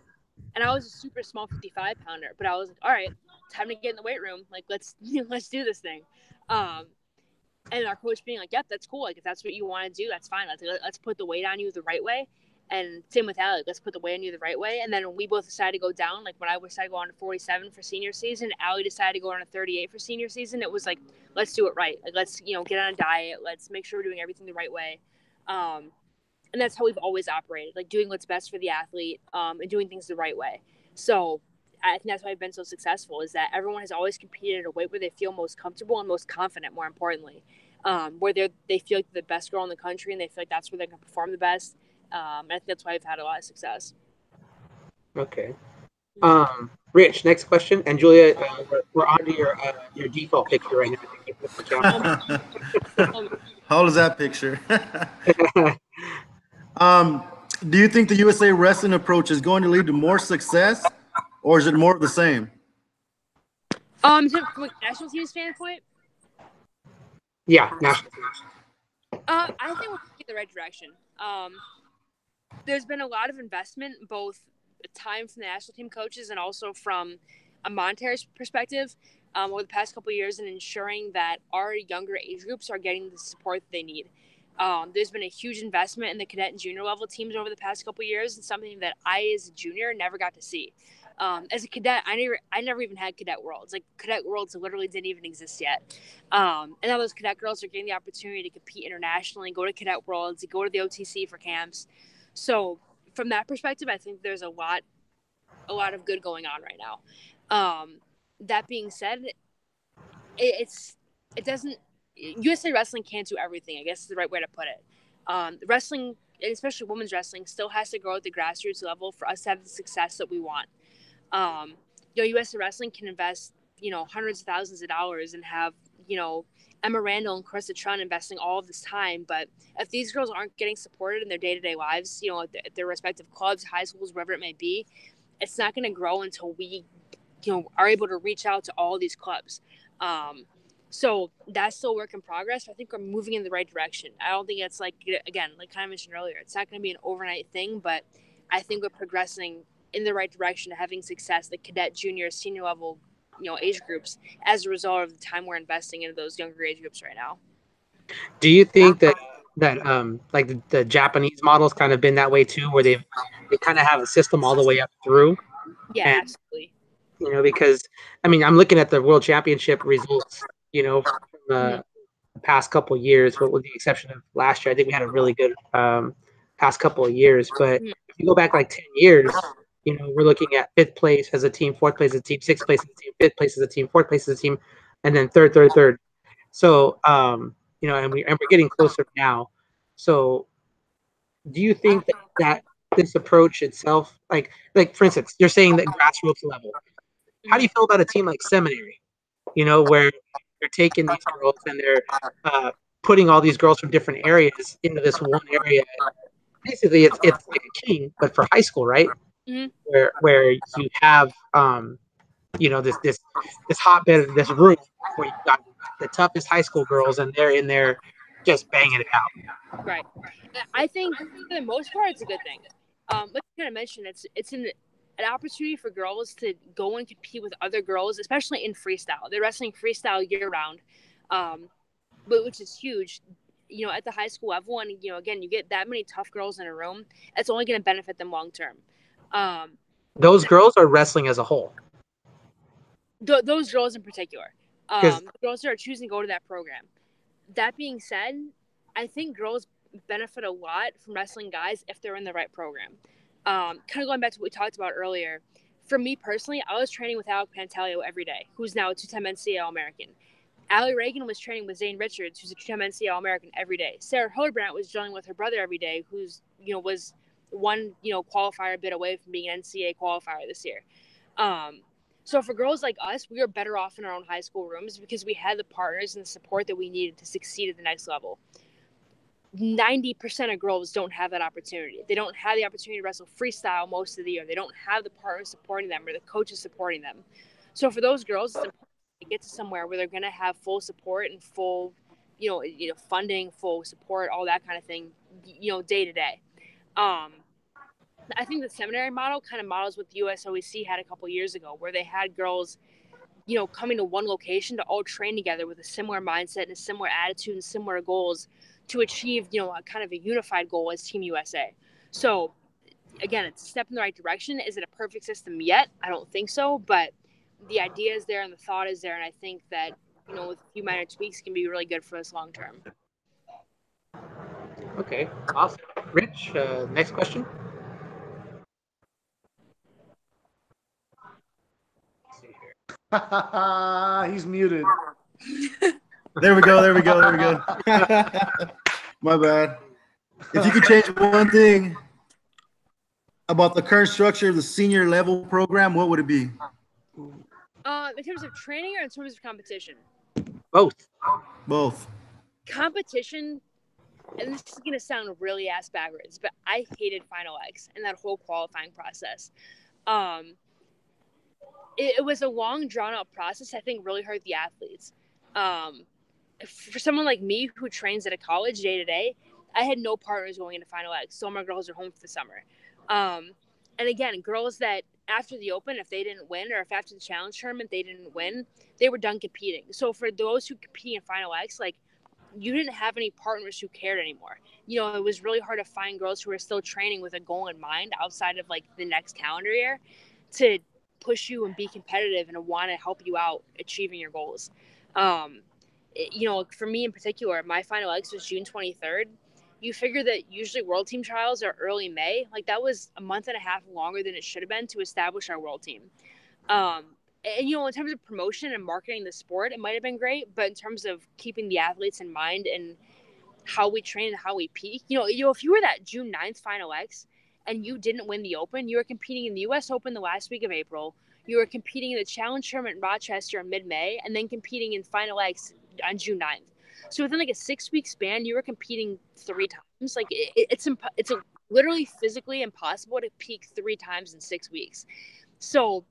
I was a super small 55-pounder, but I was like, all right, time to get in the weight room. Like, let's do this thing. And our coach being like, yep, that's cool. Like, if that's what you want to do, that's fine. Let's put the weight on you the right way. And same with Allie, let's put the weight on you the right way. And then we both decided to go down. Like when I decided to go on to 47 for senior season, Allie decided to go on to 38 for senior season. It was like, let's do it right. Like, let's, get on a diet. Let's make sure we're doing everything the right way. And that's how we've always operated, like doing what's best for the athlete, and doing things the right way. So I think that's why I've been so successful, is that everyone has always competed at a weight where they feel most comfortable and most confident, more importantly, where they feel like they're the best girl in the country and they feel like that's where they can perform the best. I think that's why I've had a lot of success. Okay. Rich, next question. And Julia, we're on to your default picture right now. How old is that picture? Do you think the USA Wrestling approach is going to lead to more success, or is it more of the same? So from a national team standpoint? Yeah, national team. I think we're in the right direction. There's been a lot of investment, both time from the national team coaches and also from a monetary perspective, over the past couple of years, in ensuring that our younger age groups are getting the support that they need. There's been a huge investment in the cadet and junior level teams over the past couple of years, and something that I, as a junior, never got to see. As a cadet, I never even had cadet worlds. Like, cadet worlds literally didn't even exist yet. And now those cadet girls are getting the opportunity to compete internationally, go to cadet worlds, go to the OTC for camps. So from that perspective, I think there's a lot of good going on right now. That being said, USA Wrestling can't do everything, I guess is the right way to put it. Wrestling, especially women's wrestling, still has to grow at the grassroots level for us to have the success that we want. USA Wrestling can invest, hundreds of thousands of dollars and have, Emma Randall and Carissa Trun investing all of this time. But if these girls aren't getting supported in their day-to-day lives, at their respective clubs, high schools, wherever it may be, it's not going to grow until we, are able to reach out to all these clubs. So that's still a work in progress. I think we're moving in the right direction. I don't think it's like, again, like kind of mentioned earlier, it's not going to be an overnight thing, but I think we're progressing in the right direction to having success, the cadet, junior, senior level age groups as a result of the time we're investing into those younger age groups right now. Do you think that like the Japanese model's kind of been that way too, where they kind of have a system all the way up through? Yeah, And absolutely. because I mean, I'm looking at the World Championship results, from the past couple of years, with the exception of last year. I think we had a really good past couple of years. But if you go back like 10 years, we're looking at fifth place as a team, fourth place as a team, sixth place as a team, fifth place as a team, fourth place as a team, and then third. So, and we're getting closer now. So, do you think that this approach itself, like for instance, you're saying that grassroots level, how do you feel about a team like Seminary? Where they're taking these girls and they're putting all these girls from different areas into this one area. Basically, it's like a king, but for high school, right? Mm-hmm. Where you have this hotbed, this room where you got the toughest high school girls, and they're in there just banging it out. Right. I think for the most part, it's a good thing. Like you kind of mentioned, it's an opportunity for girls to go and compete with other girls, especially in freestyle. They're wrestling freestyle year round, but which is huge. At the high school level, and again, you get that many tough girls in a room. It's only going to benefit them long term. Those girls are wrestling as a whole. Those girls in particular, girls that are choosing to go to that program. That being said, I think girls benefit a lot from wrestling guys if they're in the right program. Kind of going back to what we talked about earlier, for me personally, I was training with Alec Pantaleo every day, who's now a two-time NCAA All-American. Allie Reagan was training with Zane Richards, who's a two-time NCAA All-American every day. Sarah Hildebrandt was drilling with her brother every day, who's was one qualifier bit away from being an NCAA qualifier this year. So for girls like us, we were better off in our own high school rooms because we had the partners and the support that we needed to succeed at the next level. 90% of girls don't have that opportunity. They don't have the opportunity to wrestle freestyle most of the year. They don't have the partners supporting them or the coaches supporting them. So for those girls, it's important to get to somewhere where they're going to have full support and full, funding, full support, all that kind of thing, day to day. I think the seminary model kind of models what the USOEC had a couple years ago, where they had girls, coming to one location to all train together with a similar mindset and a similar attitude and similar goals to achieve, a kind of a unified goal as Team USA. So again, it's a step in the right direction. Is it a perfect system yet? I don't think so, but the idea is there and the thought is there. And I think that, with a few minor tweaks can be really good for us long term. Okay, awesome. Rich, next question. He's muted. There we go. My bad. If you could change one thing about the current structure of the senior level program, what would it be? In terms of training or in terms of competition? Both. Competition, and this is going to sound really ass backwards, but I hated Final X and that whole qualifying process. It was a long, drawn-out process. I think really hurt the athletes. For someone like me who trains at a college day to day, I had no partners going into Final X. Somar girls are home for the summer. And again, girls that after the Open, if they didn't win, or if after the Challenge Tournament they didn't win, they were done competing. So for those who compete in Final X, you didn't have any partners who cared anymore. It was really hard to find girls who were still training with a goal in mind outside of the next calendar year to push you and be competitive and want to help you out achieving your goals. For me in particular, my Final X was June 23rd. You figure that usually world team trials are early May. That was a month and a half longer than it should have been to establish our world team. And in terms of promotion and marketing the sport, it might have been great, but in terms of keeping the athletes in mind and how we train and how we peak, if you were that June 9th Final X and you didn't win the Open, you were competing in the US Open the last week of April. You were competing in the Challenge Tournament in Rochester in mid-May, and then competing in Final X on June 9th. So within a 6-week span, you were competing 3 times. It's literally physically impossible to peak 3 times in 6 weeks. So,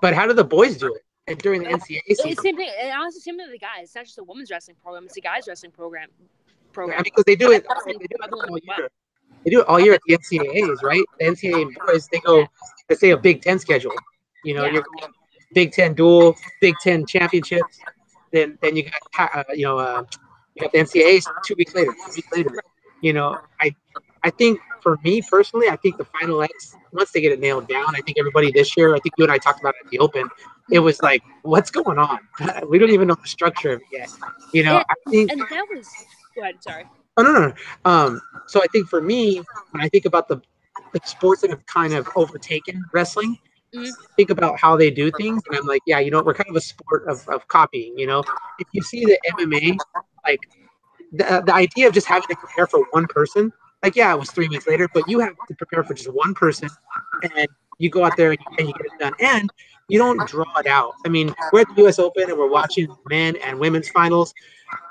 but how do the boys do it during the NCAA season? It's the same thing. And honestly, same thing with the guys. It's not just a women's wrestling program; it's a guys' wrestling program. Because they do it all year. They do it all year at the NCAAs, right? The NCAA boys, they say a Big Ten schedule. You're going Big Ten dual, Big Ten championships. Then you got you got the NCAAs 2 weeks later, 3 weeks later. You know, I think for me personally, I think the Final X, once they get it nailed down, I think everybody this year, I think you and I talked about it at the Open, it was like, what's going on? We don't even know the structure of it yet. You know, I think. And that was. Go ahead. Sorry. Oh no. So I think for me, when I think about the sports that have kind of overtaken wrestling, think about how they do things, and I'm like, yeah, we're kind of a sport of copying. If you see the MMA, like the idea of just having to prepare for one person, like yeah, it was 3 weeks later, but you have to prepare for just one person, and you go out there and you get it done, and you don't draw it out. I mean, we're at the U.S. Open and we're watching men and women's finals.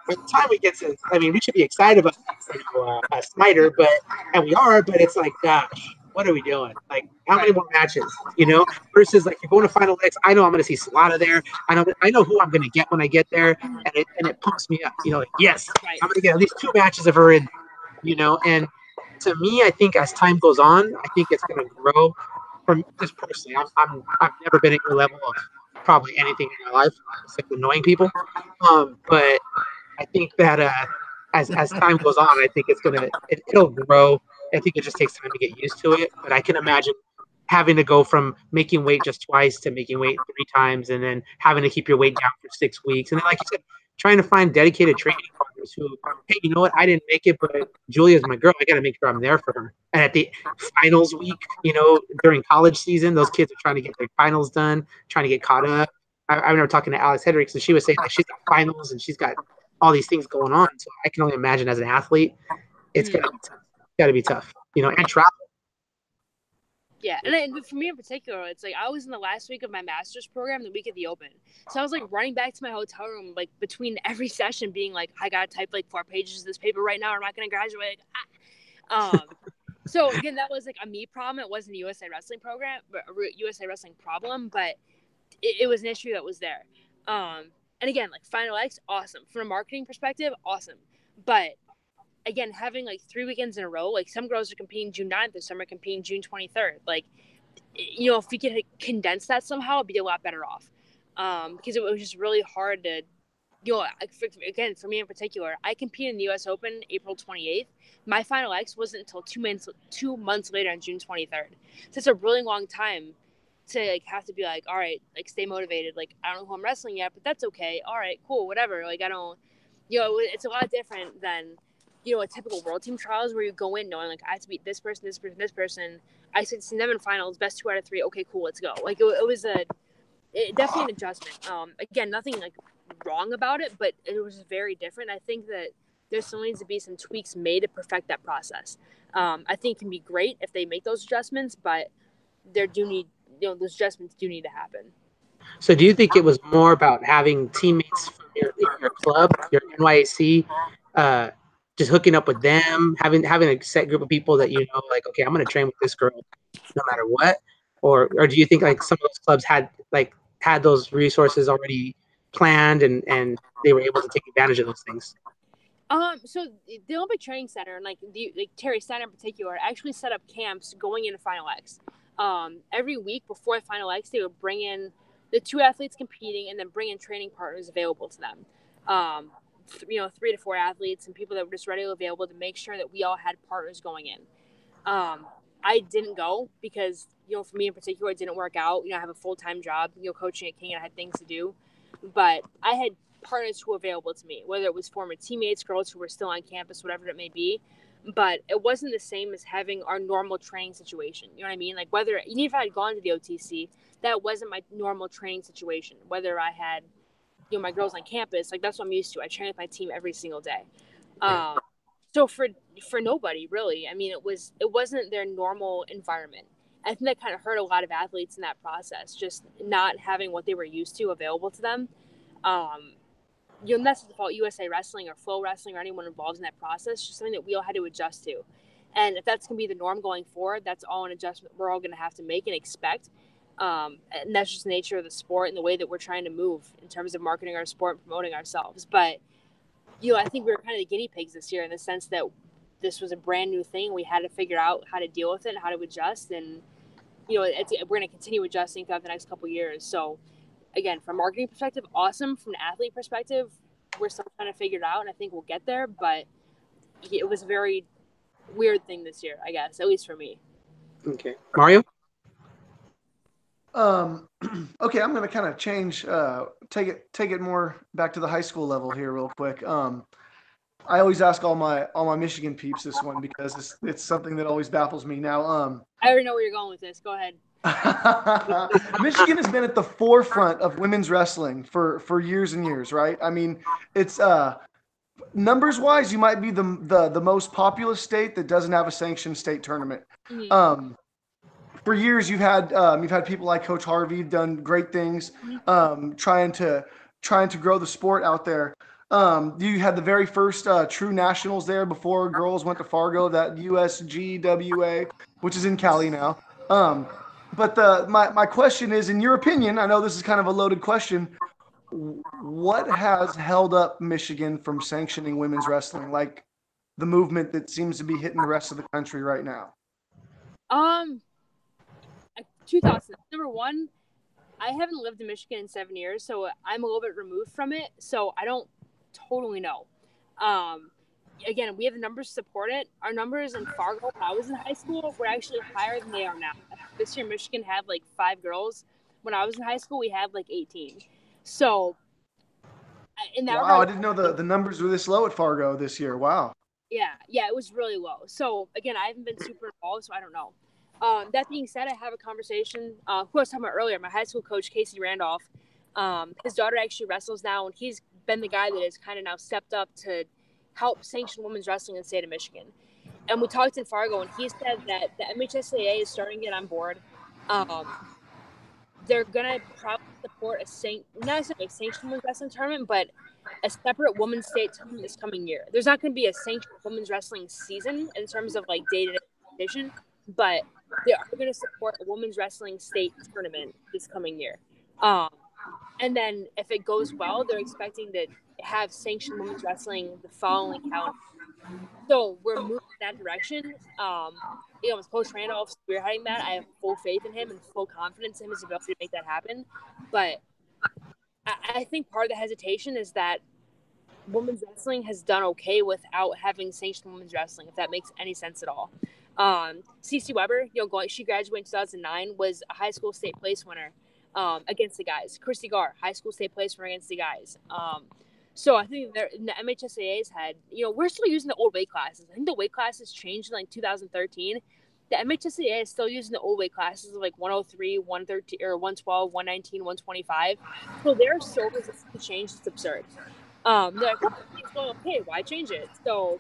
By the time we get to, I mean, we should be excited about a Smiter, and we are, but it's like, gosh, what are we doing? Like, how many more matches? Versus like you're going to Final X. I know I'm going to see Salata there. I know who I'm going to get when I get there, and it pumps me up. Like, yes, I'm going to get at least 2 matches of her in. And to me, I think as time goes on, I think it's going to grow. From just personally, I've never been at your level of probably anything in my life except annoying people. But I think that as time goes on, I think it'll grow. I think it just takes time to get used to it. But I can imagine having to go from making weight just twice to making weight 3 times, and then having to keep your weight down for 6 weeks, and then like you said, trying to find dedicated training partners who, hey, you know what? I didn't make it, but Julia's my girl. I got to make sure I'm there for her. And at the finals week, during college season, those kids are trying to get their finals done, trying to get caught up. I remember talking to Alex Hendricks, and she was saying that she's got finals and she's got all these things going on. So I can only imagine as an athlete, it's got to be tough, and travel. Yeah, and for me in particular, it's like I was in the last week of my master's program, the week of the Open. So I was like running back to my hotel room, like between every session, being like, I gotta type like 4 pages of this paper right now, or I'm not gonna graduate. So again, that was like a me problem. It wasn't a USA Wrestling program, but a USA Wrestling problem, but it was an issue that was there. And again, like Final X, awesome. From a marketing perspective, awesome. But again, having like 3 weekends in a row, like some girls are competing June 9th and some are competing June 23rd. Like, if we could condense that somehow, it'd be a lot better off. Because it was just really hard to, again, for me in particular, I competed in the US Open April 28th. My Final X wasn't until 2 months later on June 23rd. So it's a really long time to like have to be like, all right, like stay motivated. Like, I don't know who I'm wrestling yet, but that's okay. All right, cool, whatever. Like, I don't, it's a lot different than, a typical world team trials where you go in knowing like I have to beat this person, this person, this person. I said them in finals, best 2 out of 3. Okay, cool, let's go. Like it was definitely an adjustment. Again, nothing like wrong about it, but it was very different. I think that there still needs to be some tweaks made to perfect that process. I think it can be great if they make those adjustments, but there do need, those adjustments do need to happen. So do you think it was more about having teammates from your club, your NYAC, just hooking up with them, having a set group of people that like, okay, I'm going to train with this girl no matter what, or do you think like some of those clubs had those resources already planned and they were able to take advantage of those things? So the Olympic Training Center and like Terry Steiner in particular actually set up camps going into Final X. Every week before Final X, they would bring in the 2 athletes competing and then bring in training partners available to them. 3 to 4 athletes and people that were just readily available to make sure that we all had partners going in. I didn't go because, for me in particular, it didn't work out. I have a full-time job, coaching at King, and I had things to do. But I had partners who were available to me, whether it was former teammates, girls who were still on campus, whatever it may be. But it wasn't the same as having our normal training situation. You know what I mean? Like even if I had gone to the OTC, that wasn't my normal training situation. Whether I had, my girls on campus, like that's what I'm used to. I train with my team every single day. So for nobody really, I mean, it wasn't their normal environment. I think that kind of hurt a lot of athletes in that process, just not having what they were used to available to them. That's the fault USA Wrestling or Flow Wrestling or anyone involved in that process, just something that we all had to adjust to. And if that's going to be the norm going forward, that's all an adjustment we're all going to have to make and expect. And that's just the nature of the sport and the way that we're trying to move in terms of marketing our sport and promoting ourselves. But, I think we were kind of the guinea pigs this year in the sense that this was a brand new thing. We had to figure out how to deal with it and how to adjust. And, we're going to continue adjusting throughout the next couple of years. So again, from a marketing perspective, awesome. From an athlete perspective, we're still trying to figure it out, and I think we'll get there. But it was a very weird thing this year, I guess, at least for me. Okay, Mario. Okay, I'm gonna kind of change, take it more back to the high school level here, real quick. I always ask all my Michigan peeps this one because it's something that always baffles me. Now, I already know where you're going with this. Go ahead. Michigan has been at the forefront of women's wrestling for years and years, right? I mean, it's numbers wise, you might be the most populous state that doesn't have a sanctioned state tournament. Mm-hmm. For years, you've had people like Coach Harvey done great things, trying to grow the sport out there. You had the very first true nationals there before girls went to Fargo, that USGWA, which is in Cali now. But my question is, in your opinion, I know this is kind of a loaded question, what has held up Michigan from sanctioning women's wrestling, like the movement that seems to be hitting the rest of the country right now? Two thoughts. Number one, I haven't lived in Michigan in 7 years, so I'm a little bit removed from it, so I don't totally know. Again, we have the numbers to support it. Our numbers in Fargo, when I was in high school, were actually higher than they are now. This year, Michigan had like 5 girls. When I was in high school, we had like 18. So, in that Wow, regard, I didn't know the numbers were this low at Fargo this year. Wow. yeah, it was really low. So, again, I haven't been super involved, so I don't know. That being said, I have a conversation, who I was talking about earlier, my high school coach, Casey Randolph. His daughter actually wrestles now, and he's been the guy that has kind of now stepped up to help sanction women's wrestling in the state of Michigan. And we talked in Fargo, and he said that the MHSAA is starting to get on board. They're going to probably support not necessarily a sanctioned women's wrestling tournament, but a separate women's state tournament this coming year. There's not going to be a sanctioned women's wrestling season in terms of like day-to-day competition, but they are going to support a women's wrestling state tournament this coming year. And then if it goes well, they're expecting to have sanctioned women's wrestling the following calendar. So we're moving in that direction. With Coach Randolph spearheading that, I have full faith in him and full confidence in his ability to make that happen. But I think part of the hesitation is that women's wrestling has done okay without having sanctioned women's wrestling, if that makes any sense at all. CC Weber, she graduated in 2009, was a high school state place winner against the guys. Christy Garr, high school state place winner against the guys. So I think the MHSAA's had, we're still using the old weight classes. I think the weight classes changed in like 2013. The MHSAA is still using the old weight classes of like 103, 113, or 112, 119, 125. So they're so resistant to change, it's absurd. They're like, it's going okay, why change it? So,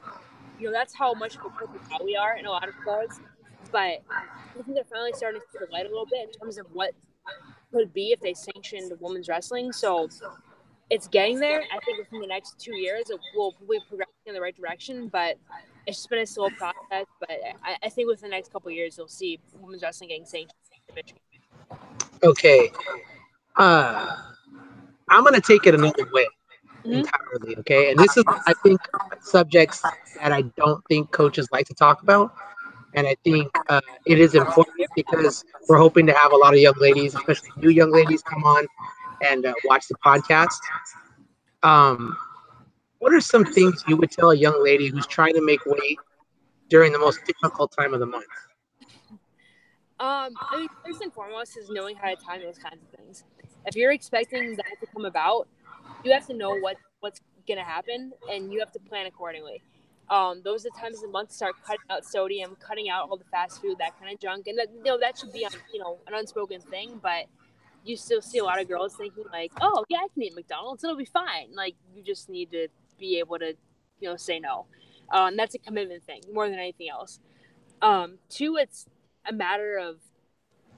that's how much of a perfect cow we are in a lot of regards. But I think they're finally starting to see the light a little bit in terms of what could be if they sanctioned women's wrestling. So it's getting there. I think within the next 2 years, we'll progress in the right direction. But it's just been a slow process. But I think within the next couple of years, you'll see women's wrestling getting sanctioned. Okay. I'm going to take it another way entirely, okay? And this is, I think, subjects that I don't think coaches like to talk about. And I think it is important because we're hoping to have a lot of young ladies, especially new young ladies, come on and watch the podcast. What are some things you would tell a young lady who's trying to make weight during the most difficult time of the month? I mean, first and foremost is knowing how to time those kinds of things. If you're expecting that to come about, you have to know what's going to happen, and you have to plan accordingly. Those are the times of the month to start cutting out sodium, cutting out all the fast food, that kind of junk. And that should be an unspoken thing, but you still see a lot of girls thinking like, oh yeah, I can eat McDonald's, it'll be fine. Like, you just need to be able to, say no. And that's a commitment thing more than anything else. 2, it's a matter of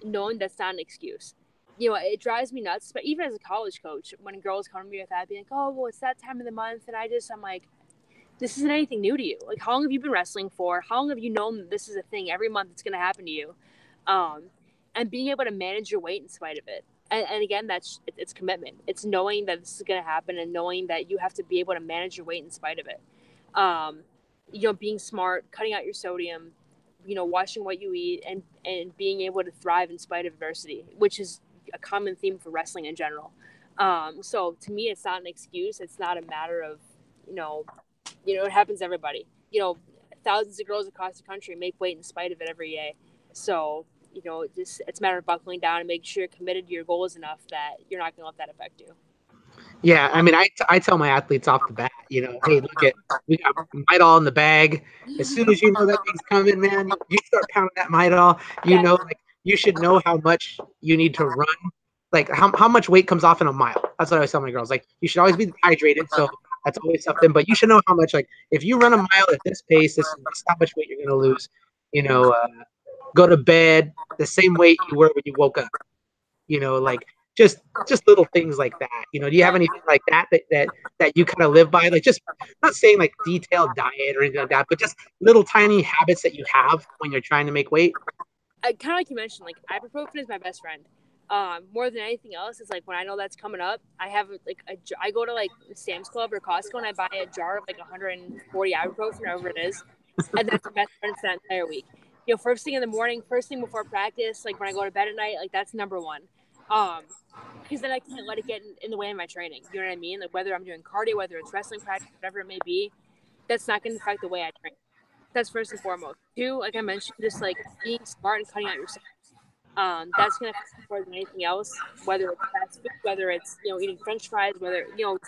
knowing that's not an excuse. It drives me nuts, but even as a college coach, when girls come to me with that, being like, oh, well, it's that time of the month, and I'm like, this isn't anything new to you. Like, how long have you been wrestling for? How long have you known that this is a thing every month that's going to happen to you? And being able to manage your weight in spite of it. And again, it's commitment. It's knowing that this is going to happen and knowing that you have to be able to manage your weight in spite of it. Being smart, cutting out your sodium, watching what you eat, and being able to thrive in spite of adversity, which is a common theme for wrestling in general. So to me, it's not an excuse. It's not a matter of, it happens to everybody. Thousands of girls across the country make weight in spite of it every day. So, it's a matter of buckling down and making sure you're committed to your goals enough that you're not going to let that affect you. Yeah, I mean, I tell my athletes off the bat, hey, look at, we got Midol in the bag. As soon as you know that thing's coming, man, you start pounding that Midol. Like you should know how much you need to run, like how much weight comes off in a mile. That's what I always tell my girls. Like you should always be hydrated, so that's always something. But you should know how much, like if you run a mile at this pace, this is how much weight you're gonna lose. Go to bed the same weight you were when you woke up. Like just little things like that. Do you have anything like that you kind of live by? Like just not saying like detailed diet or anything like that, but just little tiny habits that you have when you're trying to make weight. Kind of like you mentioned, like ibuprofen is my best friend. More than anything else, it's like when I know that's coming up, I have like I go to like Sam's Club or Costco and I buy a jar of like 140 ibuprofen, however it is, and that's my best friend for that entire week. First thing in the morning, first thing before practice, like when I go to bed at night, like that's number one. Because then I can't let it get in the way of my training. You know what I mean? Like whether I'm doing cardio, whether it's wrestling practice, whatever it may be, that's not going to affect the way I train. That's first and foremost. Two, like I mentioned, just like being smart and cutting out yourself. That's going to affect more than anything else, whether it's fast food, whether it's, eating French fries, whether,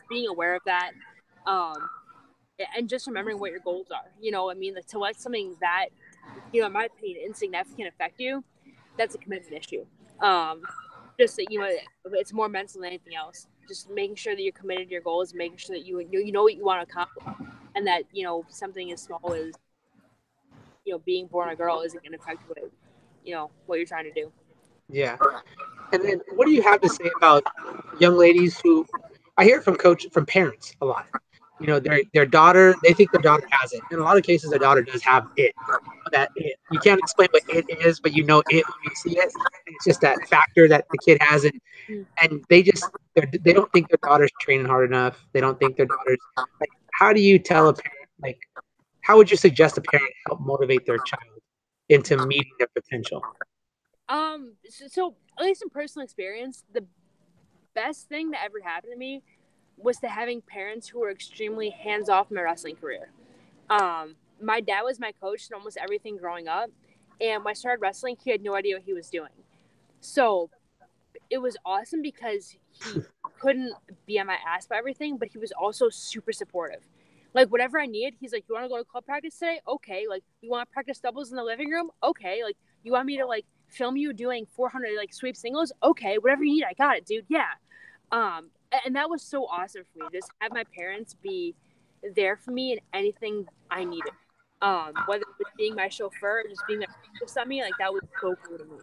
being aware of that. And just remembering what your goals are. I mean, like, to let something that, in my opinion, insignificant affect you, that's a commitment issue. Just that, it's more mental than anything else. Just making sure that you're committed to your goals, making sure that you know what you want to accomplish, and that, something as small as, being born a girl isn't going to affect what you're trying to do. Yeah. And then what do you have to say about young ladies who, I hear from parents a lot, their daughter, they think their daughter has it. In a lot of cases, their daughter does have it. You can't explain what it is, but it when you see it. It's just that factor that the kid has it, and they don't think their daughter's training hard enough. They don't think their daughter's like. How do you tell a parent, like, how would you suggest a parent help motivate their child into meeting their potential? So at least in personal experience, the best thing that ever happened to me was to having parents who were extremely hands-off in my wrestling career. My dad was my coach in almost everything growing up, and when I started wrestling, he had no idea what he was doing. So it was awesome because he couldn't be on my ass by everything, but he was also super supportive. Like, whatever I needed, he's like, you want to go to club practice today? Okay. Like, you want to practice doubles in the living room? Okay. Like, you want me to, like, film you doing 400, like, sweep singles? Okay. Whatever you need, I got it, dude. Yeah. And that was so awesome for me. Just have my parents be there for me in anything I needed. Whether it was being my chauffeur or just being there on me, like, that was so cool to me.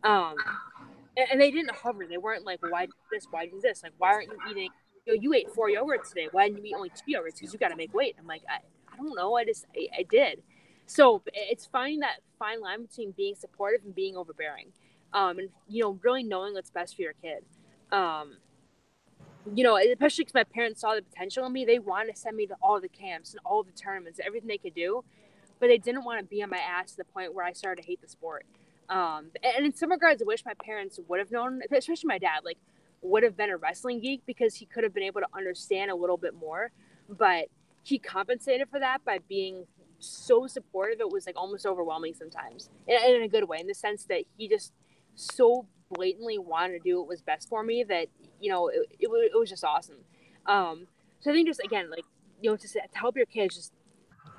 And they didn't hover. They weren't like, why do this? Why do this? Like, why aren't you eating? You ate 4 yogurts today. Why didn't you eat only 2 yogurts? Because you got to make weight. I'm like, I don't know. I did. So it's finding that fine line between being supportive and being overbearing. And, really knowing what's best for your kid. Especially because my parents saw the potential in me. They wanted to send me to all the camps and all the tournaments, everything they could do. But they didn't want to be on my ass to the point where I started to hate the sport. And in some regards, I wish my parents would have known, especially my dad, like, would have been a wrestling geek because he could have been able to understand a little bit more. But he compensated for that by being so supportive. It was like almost overwhelming sometimes, in a good way, in the sense that he just so blatantly wanted to do what was best for me that, it was just awesome. So I think just, again, like, to help your kids, just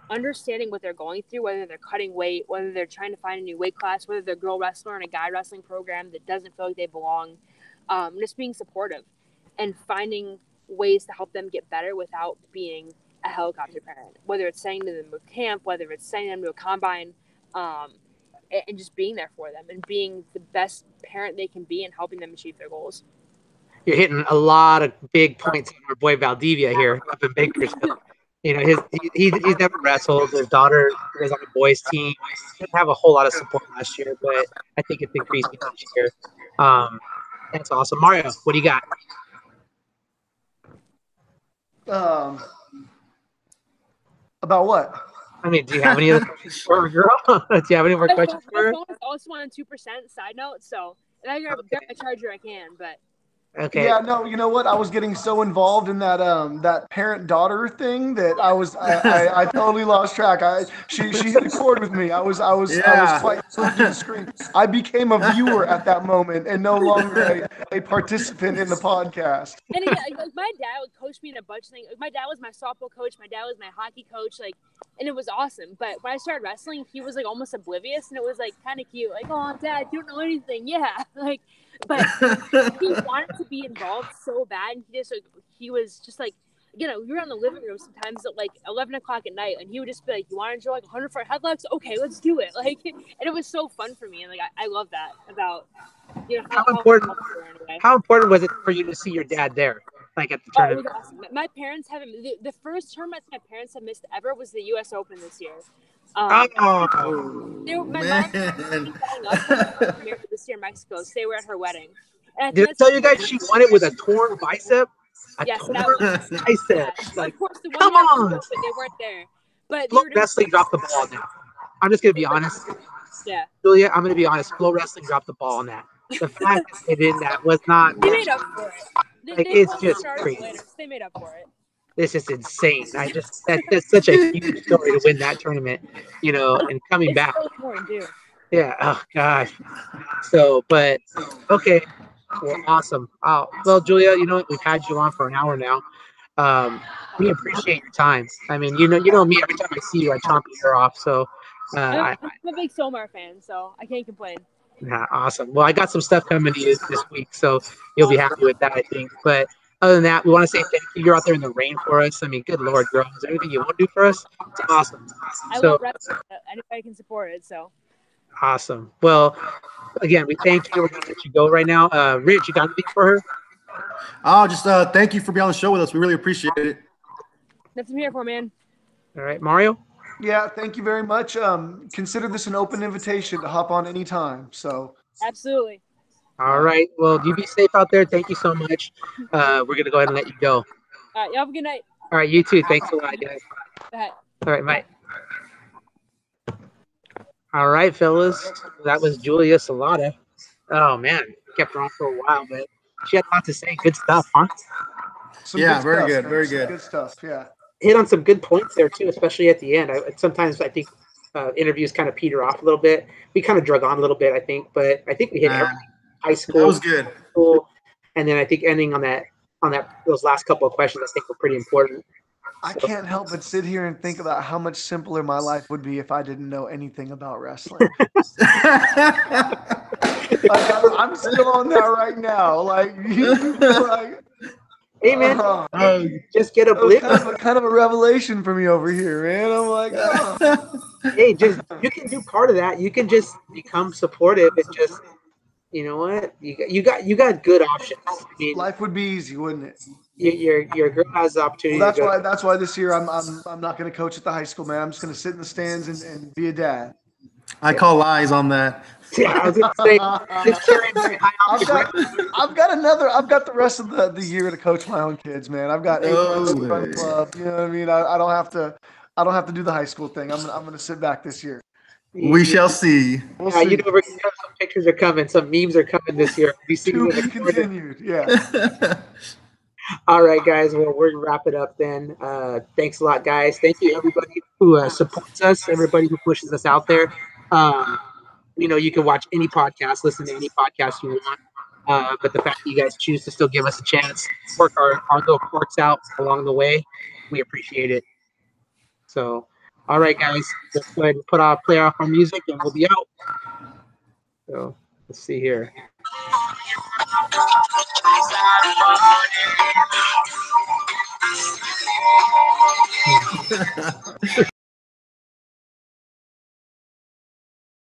understanding what they're going through, whether they're cutting weight, whether they're trying to find a new weight class, whether they're a girl wrestler in a guy wrestling program that doesn't feel like they belong, just being supportive and finding ways to help them get better without being a helicopter parent, whether it's sending them to camp, whether it's sending them to a combine, and just being there for them and being the best parent they can be and helping them achieve their goals. You're hitting a lot of big points on our boy Valdivia here up in Bakersfield. He's never wrestled. His daughter was on the boys' team. He didn't have a whole lot of support last year, but I think it's increasing this year. That's awesome. Mario, what do you got? About what? I mean, do you have any other questions for her, girl? Do you have any more questions for her? My phone is also on 2%, side note, so If I grab my charger, I can, but. Okay. Yeah, no, you know what? I was getting so involved in that parent-daughter thing that I totally lost track. She hit a chord with me. I was Yeah. quite glued to the screen. I became a viewer at that moment and no longer a participant in the podcast. And yeah, like my dad would coach me in a bunch of things. Like, my dad was my softball coach. My dad was my hockey coach. Like, and it was awesome. But when I started wrestling, he was like almost oblivious, and it was like kind of cute. Like, oh, Dad, you don't know anything. Yeah, like, but he wanted to be involved so bad, and he was just like, you know, we were in the living room sometimes at like 11 o'clock at night, and he would just be like, "You want to draw like 100 front headlocks? Okay, let's do it." Like, and it was so fun for me, and like I love that about. You know, How important was it for you to see your dad there, like at the Oh, it tournament? was awesome. My parents haven't. The first tournament my parents have missed ever was the U.S. Open this year. Oh, My mom was married this year in Mexico, so they were at her wedding. And did I tell you guys she won it with a torn bicep? Yes, Torn that bicep. yeah. Of course, the one Come year on. they weren't there, but they Flow were doing. Wrestling dropped the ball now. I'm just gonna be honest. Yeah, Julia, I'm gonna be honest. Flow Wrestling dropped the ball on that. The fact that they did that was not. they made up for it. Like, They it's just started crazy. later, so they made up for it. It's just insane. That's such a huge story to win that tournament, you know, and coming It's back. so important too. Yeah. Oh gosh. So, but okay. Well, awesome. Well, Julia, you know what? We've had you on for an hour now. We appreciate your time. I mean, you know me. Every time I see you, I chomp your ear off. So, I'm a big Somar fan, so I can't complain. awesome. Well, I got some stuff coming to you this week, so you'll be happy with that, I think. But other than that, we want to say thank you. You're out there in the rain for us. I mean, good Lord, girl. Is there anything you want to do for us? It's awesome. I So love wrestling. Anybody can support it, so. awesome. Well, again, we thank you. We're going to let you go right now. Rich, you got anything for her? Oh, just thank you for being on the show with us. We really appreciate it. That's what I'm here for, man. All right, Mario? Yeah, thank you very much. Consider this an open invitation to hop on anytime. So Absolutely. All right. Well, you be safe out there. Thank you so much. We're going to go ahead and let you go. All right, you have a good night. All right, you too. Thanks a lot, guys. Bye. All right, bye. All right, fellas. That was Julia Salata. Oh, man. Kept her on for a while, but she had a lot to say. Good stuff, huh? Very good. Very good. Good stuff. Yeah. Hit on some good points there, too, especially at the end. Sometimes I think interviews kind of peter off a little bit. We kind of drug on a little bit, I think, but I think we hit everything. High school. That was good. School, and then I think ending on those last couple of questions, I think were pretty important. I can't help but sit here and think about how much simpler my life would be if I didn't know anything about wrestling. I'm still on that right now. Like, hey man, just get a blip. Kind of a revelation for me over here, man. I'm like, hey, you can do part of that. You can just become supportive and just, you know what, you got good options. I mean, life would be easy, wouldn't it? Your girl has the opportunity. Well, that's why this year I'm not going to coach at the high school, man. I'm just going to sit in the stands and be a dad. I call lies on that. Yeah, I was going to say, I've got the rest of the year to coach my own kids, man. I've got 8 months to run a club. You know what I mean? I don't have to do the high school thing. I'm going to sit back this year. We shall see. We'll see. You know, some pictures are coming. Some memes are coming this year. We see to be continued. Yeah. All right, guys. Well, we're going to wrap it up then. Thanks a lot, guys. Thank you, everybody who supports us, everybody who pushes us out there. You know, you can watch any podcast, listen to any podcast you want. But the fact that you guys choose to still give us a chance, work our little quirks out along the way, we appreciate it. So, all right, guys. Let's go ahead and play off our music, and we'll be out. So, let's see here.